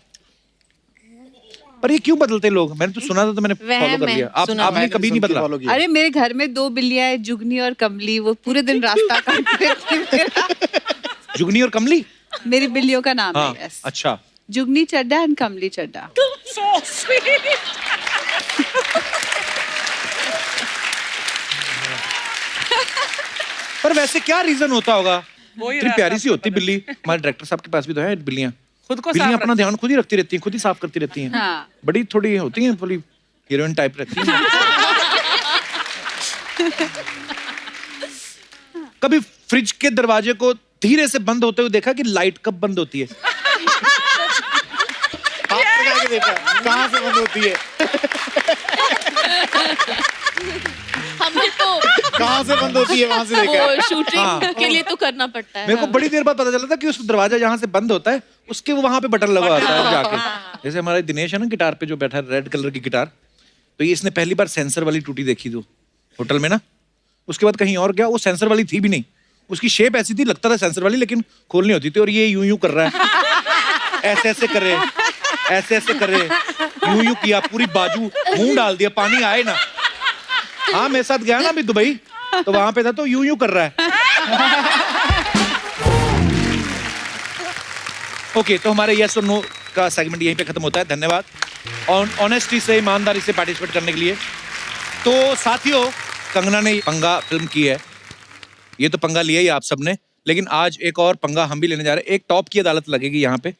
पर ये क्यों बदलते लोग? मैंने तो सुना था तो मैंने फॉलो कर लिया। आपने कभी नहीं बदला? अरे मेरे घर में 2 बिल्लियां हैं, जुगनी और कमली, वो पूरे दिन रास्ता काटते रहती। जुगनी और कमली? मेरी बिल्लियों का नाम हाँ, है। yes. अच्छा। जुगनी चड्डा and Kamli Chadda. So sweet. पर वैसे क्या रीजन होता होगा? वही इतनी रास्ता प्यारी सी होती बिल्ली। हमारे डायरेक्टर साहब के पास भी तो है बिल्लियां। खुद को बिल्लियां साफ अपना ध्यान खुद ही रखती रहती हैं, खुद ही साफ करती रहती हैं। हाँ। बड़ी थोड़ी होती हैं, थोड़ी हीरोइन टाइप रहती हैं। कभी फ्रिज के दरवाजे को धीरे से बंद होते हुए देखा कि लाइट कब बंद होती है? आपने क्या देखा कहाँ से बंद होती है? हमने तो कहाँ से बंद होती है वहां से देखा है। वो शूटिंग हाँ। के लिए तो करना पड़ता है। मेरे को बड़ी देर बाद पता चला था कि उस दरवाजा जहाँ से बंद होता है उसके वो वहां पे बटन लगा होता है जाके। जैसे हमारा दिनेश है ना गिटार पे जो बैठा है, रेड कलर की गिटार, तो ये इसने पहली बार सेंसर वाली टूटी देखी थी होटल में ना। उसके बाद कहीं और गया, वो सेंसर वाली थी भी नहीं, उसकी शेप ऐसी थी लगता था सेंसर वाली लेकिन खोलनी होती थी। और ये यूं यूं कर रहा है, ऐसे ऐसे करे, ऐसे ऐसे करे, यूं यूं किया, पूरी बाजू मुंह डाल दिया, पानी आए ना। हाँ मेरे साथ गया ना अभी दुबई, तो वहां पे था तो यूं यूं कर रहा है। ओके, तो हमारे यस और नो का सेगमेंट यहीं पे खत्म होता है। धन्यवाद ऑनेस्टी से, ईमानदारी से पार्टिसिपेट करने के लिए। तो साथियों, कंगना ने पंगा फिल्म की है, ये तो पंगा लिया ही आप सबने, लेकिन आज एक और पंगा हम भी लेने जा रहे हैं। एक टॉप की अदालत लगेगी यहाँ पे,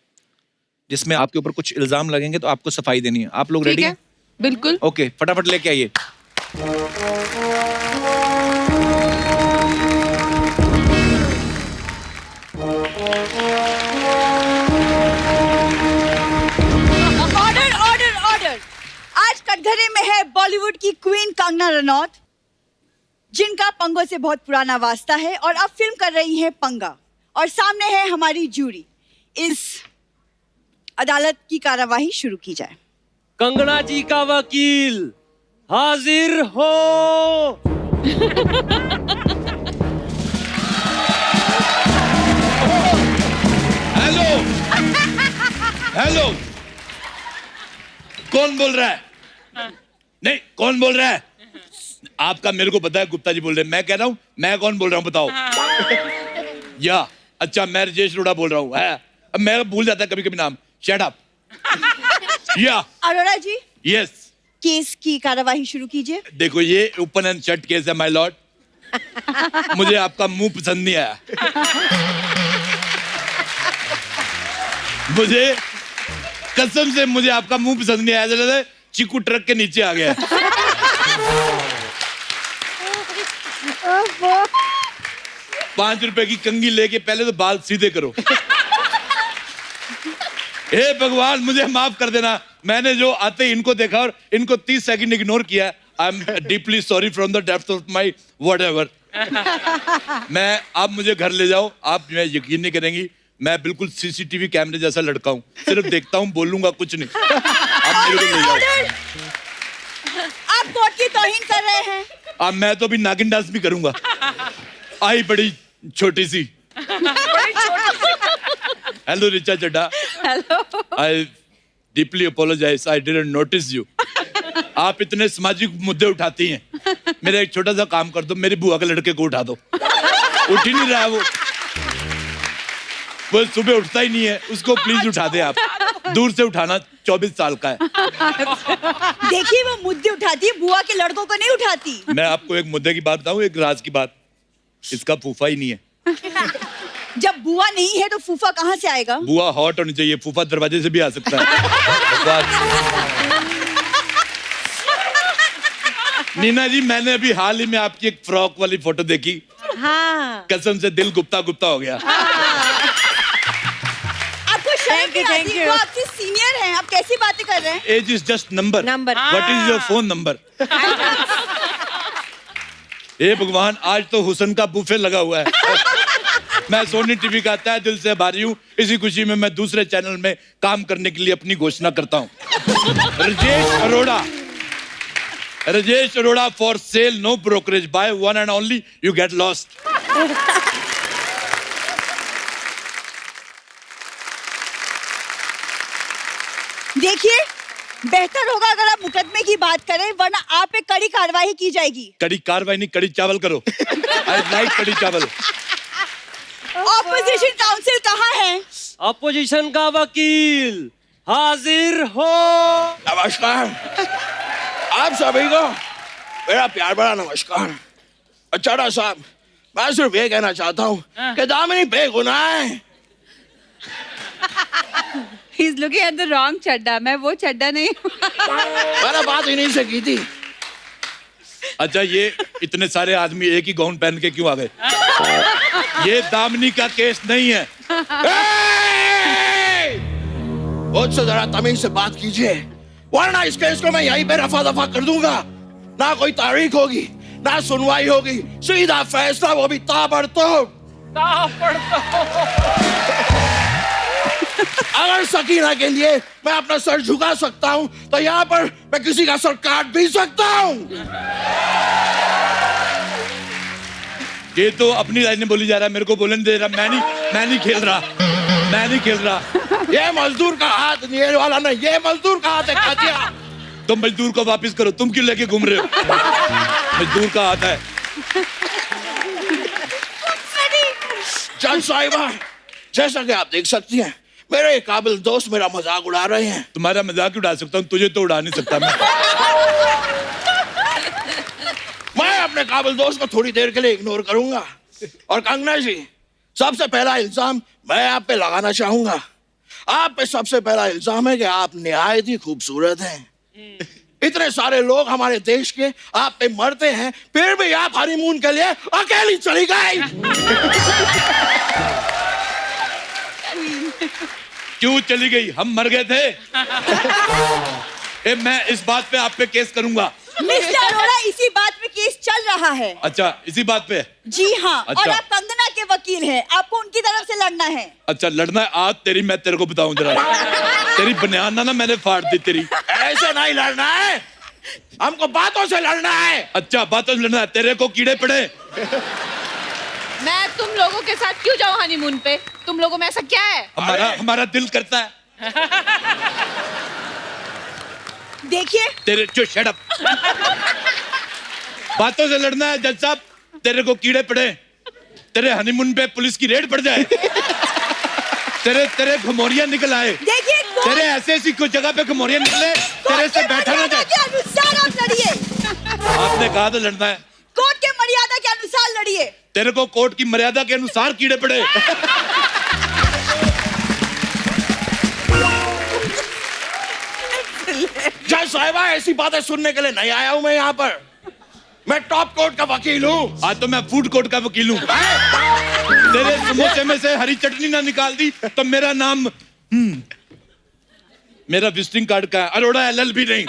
जिसमें आपके ऊपर कुछ इल्जाम लगेंगे, तो आपको सफाई देनी है। आप लोग रेडी हैं? बिल्कुल। ओके, फटाफट लेके आइए। Order order order. आज कटघरे में है बॉलीवुड की क्वीन कंगना रनौत, जिनका पंगों से बहुत पुराना वास्ता है और अब फिल्म कर रही हैं पंगा। और सामने है हमारी जूरी। इस अदालत की कार्यवाही शुरू की जाए। कंगना जी का वकील हाजिर हो। हेलो हेलो, कौन बोल रहा है? नहीं, कौन बोल रहा है? आपका मेरे को पता है, गुप्ता जी बोल रहे हैं। मैं कह रहा हूँ, मैं कौन बोल रहा हूँ बताओ? या अच्छा, मैं राजेश अरोड़ा बोल रहा हूँ। है, अब मैं भूल जाता कभी कभी नाम। Shut up. या अरोड़ा जी, यस, केस की कार्यवाही शुरू कीजिए। देखो ये ओपन एंड शट केस है माय लॉर्ड। मुझे आपका मुंह पसंद नहीं आया। मुझे कसम से मुझे आपका मुंह पसंद नहीं आया। जरा चीकू ट्रक के नीचे आ गया। 5 रुपए की कंघी लेके पहले तो बाल सीधे करो। हे भगवान, मुझे माफ कर देना। मैंने जो आते ही इनको देखा और इनको 30 सेकंड इग्नोर किया। I am deeply sorry from the depth of my whatever. मैं, आप मुझे घर ले जाओ। आप मैं यकीन नहीं करेंगी, मैं बिल्कुल सीसीटीवी कैमरे जैसा लड़का हूँ। सिर्फ देखता हूँ, बोलूंगा कुछ नहीं। आप मेरे को ले जाओ। आप कोर्ट की तौहीन कर रहे हैं। अब मैं तो अभी नागिन डांस भी करूंगा। आई बड़ी छोटी सी। Hello Richa Chadha. Hello. I deeply apologise, I didn't notice you. आप इतने सामाजिक मुद्दे उठाती हैं। मेरा एक छोटा सा काम कर दो, मेरी बुआ के लड़के को उठा दो। उठ ही नहीं रहा है वो सुबह उठता ही नहीं है। उसको प्लीज उठा दे आप, दूर से उठाना। 24 साल का है। देखिए, वो मुद्दे उठाती है, बुआ के लड़कों को नहीं उठाती। मैं आपको एक मुद्दे की बात बताऊं, एक राज की बात। इसका फूफा ही नहीं है। जब बुआ नहीं है तो फूफा कहाँ से आएगा? बुआ हॉट होनी चाहिए, फूफा दरवाजे से भी आ सकता है। नीना जी, मैंने अभी हाल ही में आपकी एक फ्रॉक वाली फोटो देखी। हाँ। कसम से दिल गुप्ता गुप्ता हो गया। आपको शर्म नहीं आती? वो आपसे सीनियर हैं, आप कैसी बातें कर रहे हैं? Age is just number. What is your phone number? हे भगवान, आज तो हुसन का बुफे लगा हुआ है। मैं सोनी टीवी का तहे दिल से आभारी हूँ। इसी खुशी में मैं दूसरे चैनल में काम करने के लिए अपनी घोषणा करता हूँ। Rajesh Arora for sale, no brokerage, buy one and only, you get lost. देखिए, बेहतर होगा अगर आप मुकदमे की बात करें, वरना आप पे कड़ी कार्रवाई की जाएगी। कड़ी कार्रवाई नहीं, कड़ी चावल करो। आई लाइक कड़ी चावल। ऑपोजिशन काउंसिल कहाँ है? अपोजिशन का वकील हाजिर हो। नमस्कार आप सभी को, मेरा प्यार भरा नमस्कार। अच्छा साहब, मैं सिर्फ ये कहना चाहता हूँ कि दामिनी बेगुनाह है। He's looking at the wrong चड्डा। मैं वो चड्डा नहीं हूँ। मैंने बात इन्हीं से की थी। अच्छा, ये इतने सारे आदमी एक ही गाउन पहन के क्यों आ गए? ये दामिनी का केस नहीं है। मुझसे जरा तमीज से बात कीजिए, वरना इस केस को मैं यहीं पे रफा दफा कर दूंगा। ना कोई तारीख होगी, ना सुनवाई होगी, सीधा फैसला, वो भी ताबड़तोड़। अगर सकीना के लिए मैं अपना सर झुका सकता हूं, तो यहाँ पर मैं किसी का सर काट भी सकता हूं। ये तो अपनी लाइन में बोली जा रहा है, मेरे को बोलने दे रहा। मैं नहीं खेल रहा। ये मजदूर का हाथ, ये वाला नहीं, ये मजदूर का हाथ है। कातिया, तुम मजदूर को वापस करो। तुम क्यों लेके घूम रहे हो? मजदूर का हाथ है। जज साहिबा, जैसा कि आप देख सकती हैं, मेरे काबिल दोस्त मेरा मजाक उड़ा रहे हैं। तुम्हारा मजाक उड़ा सकता हूँ, तुझे तो उड़ा नहीं सकता मैं अपने काबिल दोस्त को थोड़ी देर के लिए इग्नोर करूंगा। और कंगना जी, सबसे पहला इल्जाम मैं आप पे लगाना चाहूंगा। आप पे सबसे पहला इल्जाम है कि आप निहायत ही खूबसूरत हैं। इतने सारे लोग हमारे देश के आप पे मरते हैं, फिर भी आप हनीमून के लिए अकेली चली गई। क्यों चली गई? हम मर गए थे। मैं इस बात पे आप पे केस करूंगा। मिस्टर अरोड़ा, इसी बात पे केस चल रहा है। अच्छा, इसी बात पे? जी हाँ। अच्छा। और आप कंगना के वकील हैं, आपको उनकी तरफ से लड़ना है। अच्छा, लड़ना है। आज तेरी मैं तेरे को बताऊं जरा। तेरी बनियान ना मैंने फाड़ दी तेरी। ऐसे नहीं लड़ना है, हमको बातों से लड़ना है। अच्छा, बातों से लड़ना है। तेरे को कीड़े पड़े। मैं तुम लोगों के साथ क्यों जाऊं हनीमून पे? तुम लोगों में ऐसा क्या है? हमारा दिल करता है। देखिए, तेरे जो शट अप। बातों से लड़ना है जज साहब। तेरे को कीड़े पड़े, तेरे हनीमून पे पुलिस की रेड पड़ जाए, तेरे घुमोरियां निकल आए। देखिए, तेरे ऐसी कुछ जगह पे घुमोरियां निकले, तेरे से बैठा ना जाए। के अनुसार आप लड़िए। आपने कहा था लड़ना है। कोर्ट के मर्यादा के अनुसार लड़िए। तेरे को कोर्ट की मर्यादा के अनुसार कीड़े पड़े। जज साहिबा, ऐसी बातें सुनने के लिए नहीं आया हूं मैं यहाँ पर। मैं टॉप कोर्ट का वकील हूँ। आज तो मैं फूड कोर्ट का वकील हूँ। तेरे समोसे में से हरी चटनी ना निकाल दी तो मेरा नाम मेरा विजिटिंग कार्ड का है, अरोड़ा LLB नहीं।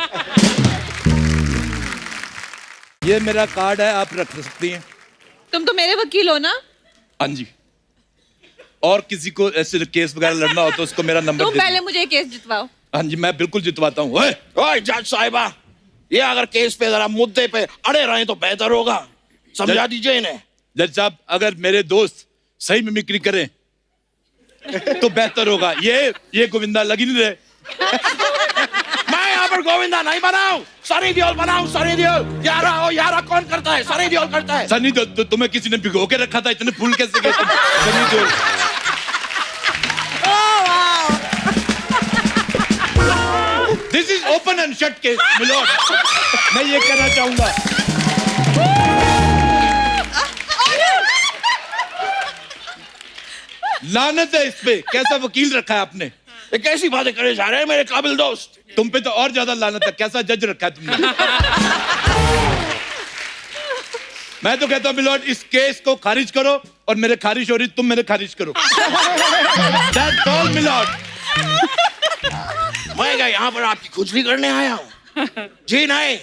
ये मेरा कार्ड है, आप रख सकती हैं। तुम तो मेरे वकील हो ना? हाँ जी। और किसी को ऐसे केस वगैरह लड़ना हो तो उसको मेरा नंबर तुम दे पहले मुझे केस जितवाओ। हाँ जी, मैं बिल्कुल जितवाता हूँ। ओए जज साहिबा, ये अगर केस पे जरा मुद्दे पे अड़े रहे तो बेहतर होगा, समझा दीजिए इन्हें। जज साहब, अगर मेरे दोस्त सही मिमिक्री करें तो बेहतर होगा। ये गोविंदा लगी नहीं रहे। मैं यहाँ पर गोविंदा नहीं बनाऊं, सनी देओल बनाऊं। सनी देओल। यारा कौन करता है? सनी देओल करता है। सनी देओल तो तुम्हें किसी ने भिगो के रखा था, इतने फूल कैसे गए तुम? Sunny Deol. This is open and shut case milord. मैं ये कहना चाहूंगा। लानत है इस पे, कैसा वकील रखा है आपने? ये कैसी बातें करे जा रहे हैं मेरे काबिल दोस्त? तुम पे तो और ज्यादा लानत है, कैसा जज रखा है तुमने? मैं तो कहता हूं मिलोड, इस केस को खारिज करो और मेरे खारिज हो रही, तुम मेरे खारिज करो। That's all, milord. मैं क्या यहाँ पर आपकी खुजली करने आया हूँ? जी नहीं,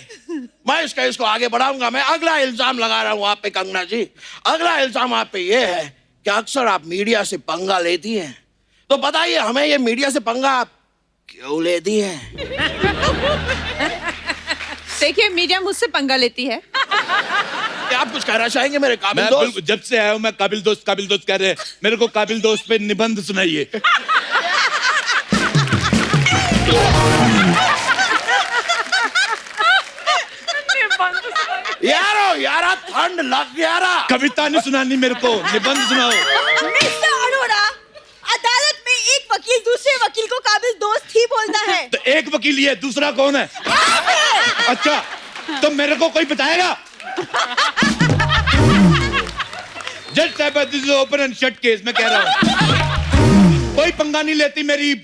मैं इस केस को आगे बढ़ाऊंगा। मैं अगला इल्जाम लगा रहा हूँ आप पे कंगना जी। अगला इल्जाम आप पे ये है कि अक्सर आप मीडिया से पंगा लेती हैं। तो बताइए हमें, ये मीडिया से पंगा आप क्यों लेती हैं? देखिए, मीडिया मुझसे पंगा लेती है। क्या आप कुछ कहना चाहेंगे मेरे काबिल दोस्त? जब से आया हूं मैं काबिल दोस्त कह रहे हैं। मेरे को काबिल दोस्त पे निबंध सुनाइए। यारा ठंड लग गया। कविता नहीं सुनानी मेरे को, निबंध सुनाओ। मिस्टर अरोड़ा, अदालत में एक वकील दूसरे वकील को काबिल दोस्त ही बोलता है। तो एक वकील ये, दूसरा कौन है? अच्छा, तो मेरे को कोई बताएगा? जज साहब, this is open and shut case. मैं कह रहा हूँ कोई पंगा नहीं लेती मेरी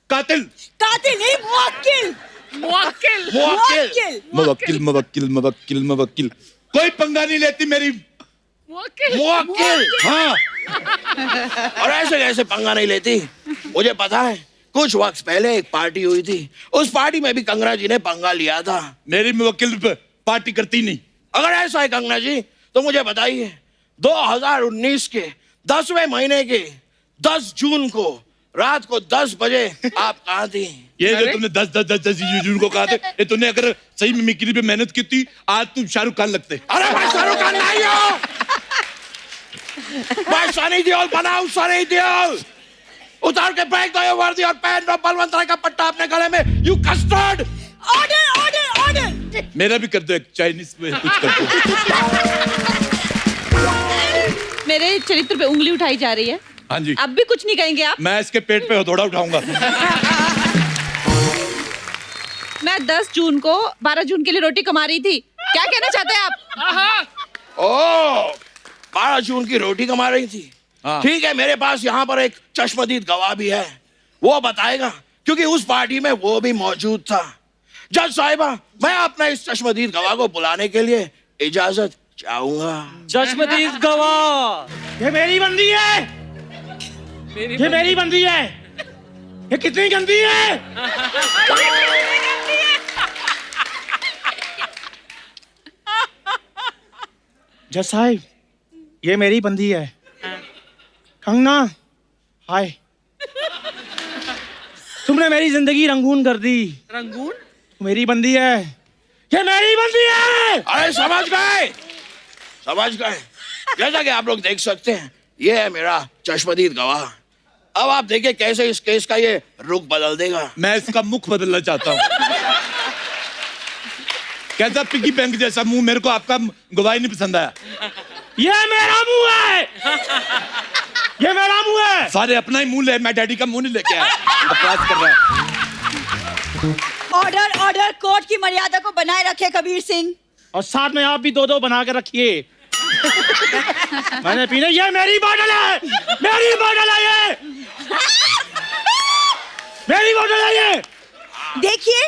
कातिल। कातिल नहीं, मुवक्किल। मुवक्किल मुवक्किल मुवक्किल मुवक्किल मुवक्किल मुवक्किल। कोई पंगा नहीं लेती मेरी मुवक्किल। हाँ, और ऐसे कैसे पंगा नहीं लेती? मुझे पता है, कुछ वक्त पहले एक पार्टी हुई थी, उस पार्टी में भी कंगना जी ने पंगा लिया था। मेरी मुवक्किल पार्टी करती नहीं। अगर ऐसा है कंगना जी, तो मुझे बताइए 2019 के 10वें महीने के 10 जून को रात को 10 बजे आप कहाँ थी? ये जो तुमने 10 जून को कहा था, ये तूने अगर सही में मिमिक्री पे मेहनत की थी, आज तुम शाहरुख खान लगते। अरे मैं शाहरुख खान नहीं हूँ, मैं सनी देओल बना हूँ, सनी देओल। उतार के फेंक दो ये वर्दी और पहन लो बलवंत राय का पट्टा अपने गले में, you custard. Order order order. मेरा भी कर दो, एक चाइनीज में कुछ कर दो। मेरे चरित्र पे उंगली उठाई जा रही है। हाँ जी, अब भी कुछ नहीं कहेंगे आप? मैं इसके पेट पे हथौड़ा उठाऊंगा। मैं 10 जून को 12 जून के लिए रोटी कमा रही थी। क्या कहना चाहते हैं आप? ओ, 12 जून की रोटी कमा रही थी। हाँ। ठीक है, मेरे पास यहाँ पर एक चश्मदीद गवाह भी है, वो बताएगा, क्योंकि उस पार्टी में वो भी मौजूद था। जज साहिबा, मैं अपने इस चश्मदीद गवाह को बुलाने के लिए इजाजत चाहूंगा। चश्मदीद गवाह, ये मेरी बंदी है, ये मेरी बंदी है, ये कितनी गंदी है। जज साहिब, ये मेरी बंदी है। कंगना, हाय। तुमने मेरी जिंदगी रंगून कर दी। रंगून? मेरी बंदी है, ये मेरी बंदी है। अरे समझ गए, समझ गए। जैसा कि आप लोग देख सकते हैं, ये है मेरा चश्मदीद गवाह। अब आप देखिए कैसे इस केस का ये रुख बदल देगा। मैं इसका मुख बदलना चाहता हूँ। कैसा पिगी बैंक जैसा मुंह, मेरे को आपका गवाही नहीं पसंद आया। ये मेरा मुंह है, ये मेरा मुंह है। सारे अपना ही मुंह ले, मैं डैडी का मुंह नहीं लेके आया। बकवास कर रहा है। Order order. कोर्ट की मर्यादा को बनाए रखे कबीर सिंह। और साथ में आप भी 2-2 बना के रखिए। मैंने पीने, ये मेरी बोतल है, मेरी बोतल है, ये मेरी बोतल है ये। देखिए,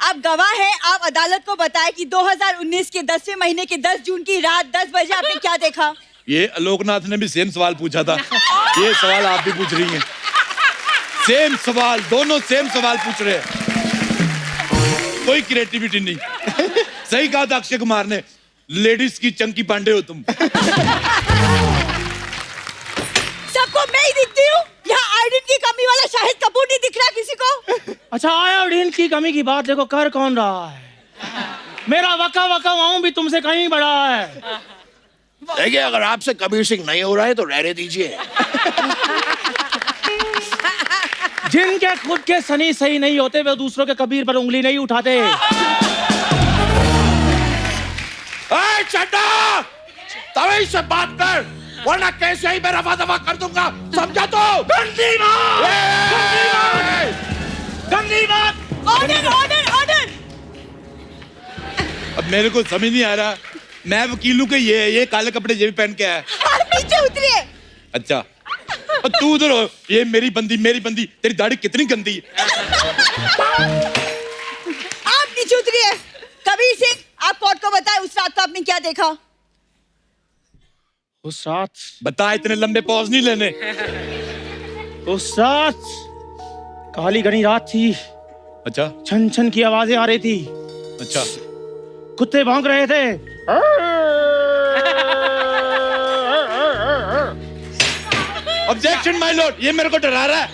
आप गवाह हैं, आप अदालत को बताएं कि 2019 के 10वें महीने के 10 जून की रात 10 बजे आपने क्या देखा? ये आलोकनाथ ने भी सेम सवाल पूछा था, ये सवाल आप भी पूछ रही हैं। सेम सवाल, दोनों सेम सवाल पूछ रहे हैं, कोई क्रिएटिविटी नहीं। सही कहा था अक्षय कुमार ने, लेडीज की चंकी पांडे हो तुम। सबको मैं ही दिखती हूँ? यहाँ आयोडीन की कमी वाला शाहिद कपूर नहीं दिख रहा किसी को? अच्छा, आयोडीन की कमी की बात देखो कर कौन रहा है। मेरा वका वका वाऊं भी तुमसे कहीं बड़ा है। देखिए, अगर आपसे कबीर सिंह नहीं हो रहा है तो रहने दीजिए। जिनके खुद के सनी सही नहीं होते वे दूसरों के कबीर पर उंगली नहीं उठाते। चड्डा, तभी से बात कर, वरना कैसे ही मैं रफा दफा कर दूंगा, समझा तो? गंदी बात, गंदी बात। Order order order. अब मेरे को समझ नहीं आ रहा, मैं वकील हूँ कि ये काले कपड़े ये भी पहन के आया। नीचे उतरिए। अच्छा, और तू उधर हो, ये मेरी बंदी, तेरी दाढ़ी कितनी गंदी है। आप नीचे उतरिए। कबीर सिंह, आप कोर्ट को बताएं उस रात को आपने क्या देखा? उस रात बता, इतने लंबे पॉज नहीं लेने। उस रात काली घनी रात थी। अच्छा, छन छन की आवाजें आ रही थी। अच्छा, कुत्ते भौंक रहे थे। ऑब्जेक्शन माय लॉर्ड, ये मेरे को डरा रहा है।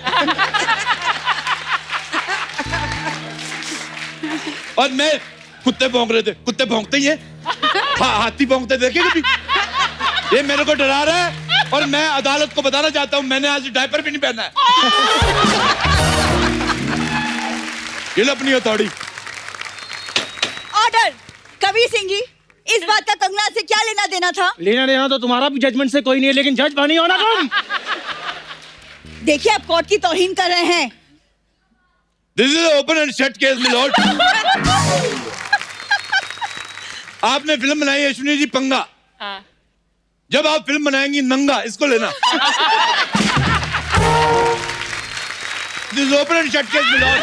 और मैं कुत्ते भौंक रहे थे, कुत्ते भौंकते ही है। हाँ, हाथी भौंकते देखे कभी? ये मेरे को डरा रहा है और मैं अदालत को बताना चाहता हूँ, मैंने आज डायपर भी नहीं पहना है। ये लो अपनी हथौड़ी। ऑर्डर। कबीर सिंह जी, इस बात का कंगना से क्या लेना देना था? लेना देना तो तुम्हारा भी जजमेंट से कोई नहीं है, लेकिन जज बनी हो ना तुम। देखिए, आप कोर्ट की तौहीन कर रहे हैं। This is open and shut case my Lord. आपने फिल्म बनाई है अश्विनी जी पंगा। जब आप फिल्म बनाएंगी नंगा, इसको लेना। This is open and shut case my lord.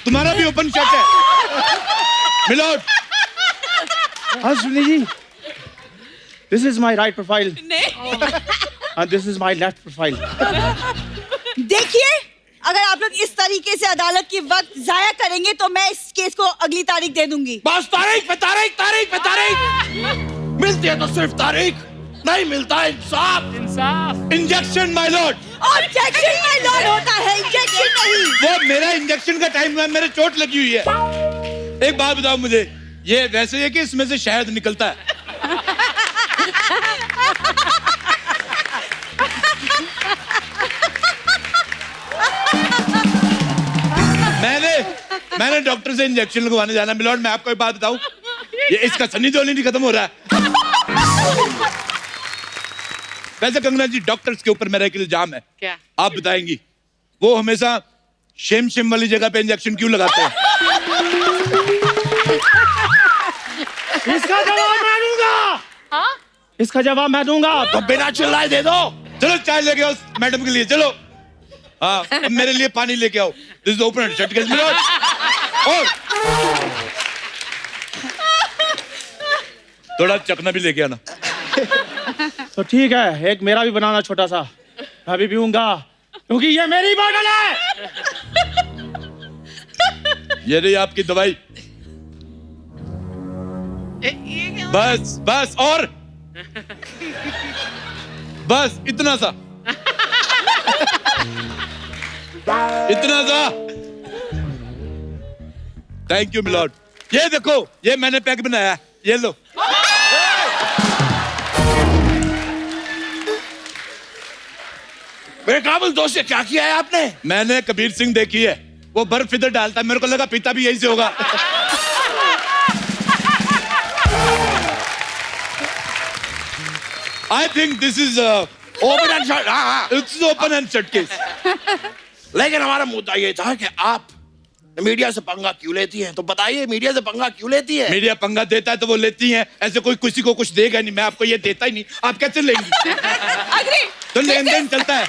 तुम्हारा भी ओपन शर्ट है मिलोड। हाँ Sunny ji, this is my right profile and this is my left profile. देखिए, अगर आप लोग इस तरीके से अदालत की वक्त जाया करेंगे तो मैं इस केस को अगली तारीख दे दूंगी। बस तारीख पे तारीख, तारीख पे तारीख। मिलती है तो सिर्फ तारीख, नहीं मिलता इंसाफ। इंसाफ। Injection my lord. Objection my lord होता है, इंजेक्शन नहीं। वो मेरा इंजेक्शन का टाइम हुआ, मेरे चोट लगी हुई है। एक बात बताओ मुझे, ये वैसे है कि इसमें से शहद निकलता है? मैंने डॉक्टर से इंजेक्शन लगवाने जाना। मिलोड, मैं आपको एक बात बताऊं, ये इसका सनी देओल नहीं खत्म हो रहा है। वैसे कंगना जी, डॉक्टर्स के ऊपर मेरा एक इल्जाम है। क्या? आप बताएंगी, वो हमेशा शेम वाली जगह पे इंजेक्शन क्यों लगाते हैं? इसका जवाब मैं दूंगा। हाँ? इसका जवाब मैं दूंगा। तो बिना चिल्लाए दे दो। चलो चाय लेके आओ मैडम के लिए, चलो। हाँ, अब मेरे लिए पानी लेके आओ। This is open shut case milord. और थोड़ा चखना भी लेके आना। तो ठीक है, एक मेरा भी बनाना छोटा सा, मैं भी पीऊंगा क्योंकि ये मेरी बॉटल है। ये रही आपकी दवाई। बस बस, और बस इतना सा, इतना सा। Thank you milord. ये देखो, ये मैंने पैक बनाया, ये लो। मेरे काबिल दोस्त से क्या किया है आपने? मैंने कबीर सिंह देखी है, वो बर्फ इधर डालता है, मेरे को लगा पीता भी यही से होगा। I think this is open and shut. हाँ, it's open and shut case. लेकिन हमारा मुद्दा ये था कि आप मीडिया से पंगा क्यों लेती हैं? तो बताइए, मीडिया से पंगा क्यों लेती है? मीडिया पंगा देता है तो वो लेती हैं, ऐसे कोई किसी को कुछ देगा नहीं। मैं आपको ये देता ही नहीं, आप कैसे लेंगी? तो लेन देन चलता है।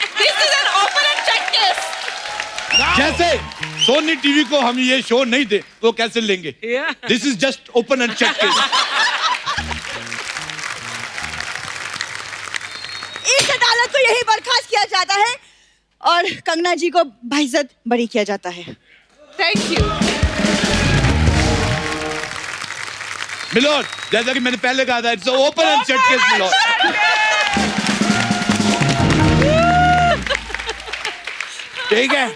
जैसे सोनी टीवी को हम ये शो नहीं दे, वो कैसे लेंगे? This is just open and shut case. इस अदालत को यही बर्खास्त किया जाता है और कंगना जी को बाइज्जत बरी किया जाता है। Thank you. मिलोड, जैसा कि मैंने पहले कहा था, it's open and shut case milord. ठीक है,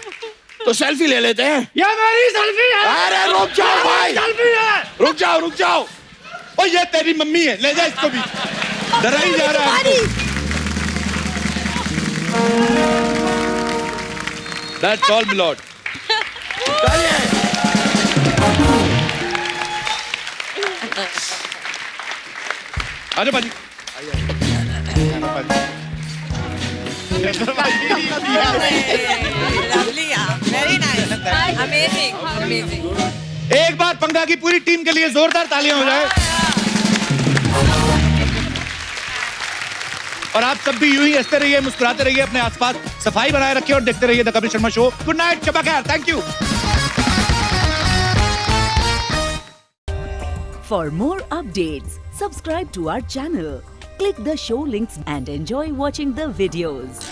तो सेल्फी ले लेते हैं। ये मेरी सेल्फी है। अरे रुक जाओ भाई, सेल्फी है। रुक जाओ रुक जाओ। और ये तेरी मम्मी है, ले जा इसको भी। डरा ही जा रहा है। That's all, milord. आजा बाजी। एक बार पंगा की पूरी टीम के लिए जोरदार तालियां हो जाए। और आप सब भी यूं ही हंसते रहिए, मुस्कुराते रहिए, अपने आसपास सफाई बनाए रखिए और देखते रहिए the Kapil Sharma show. Good night, शब खैर, thank you. For more updates, subscribe to our channel, click the show links and enjoy watching the videos.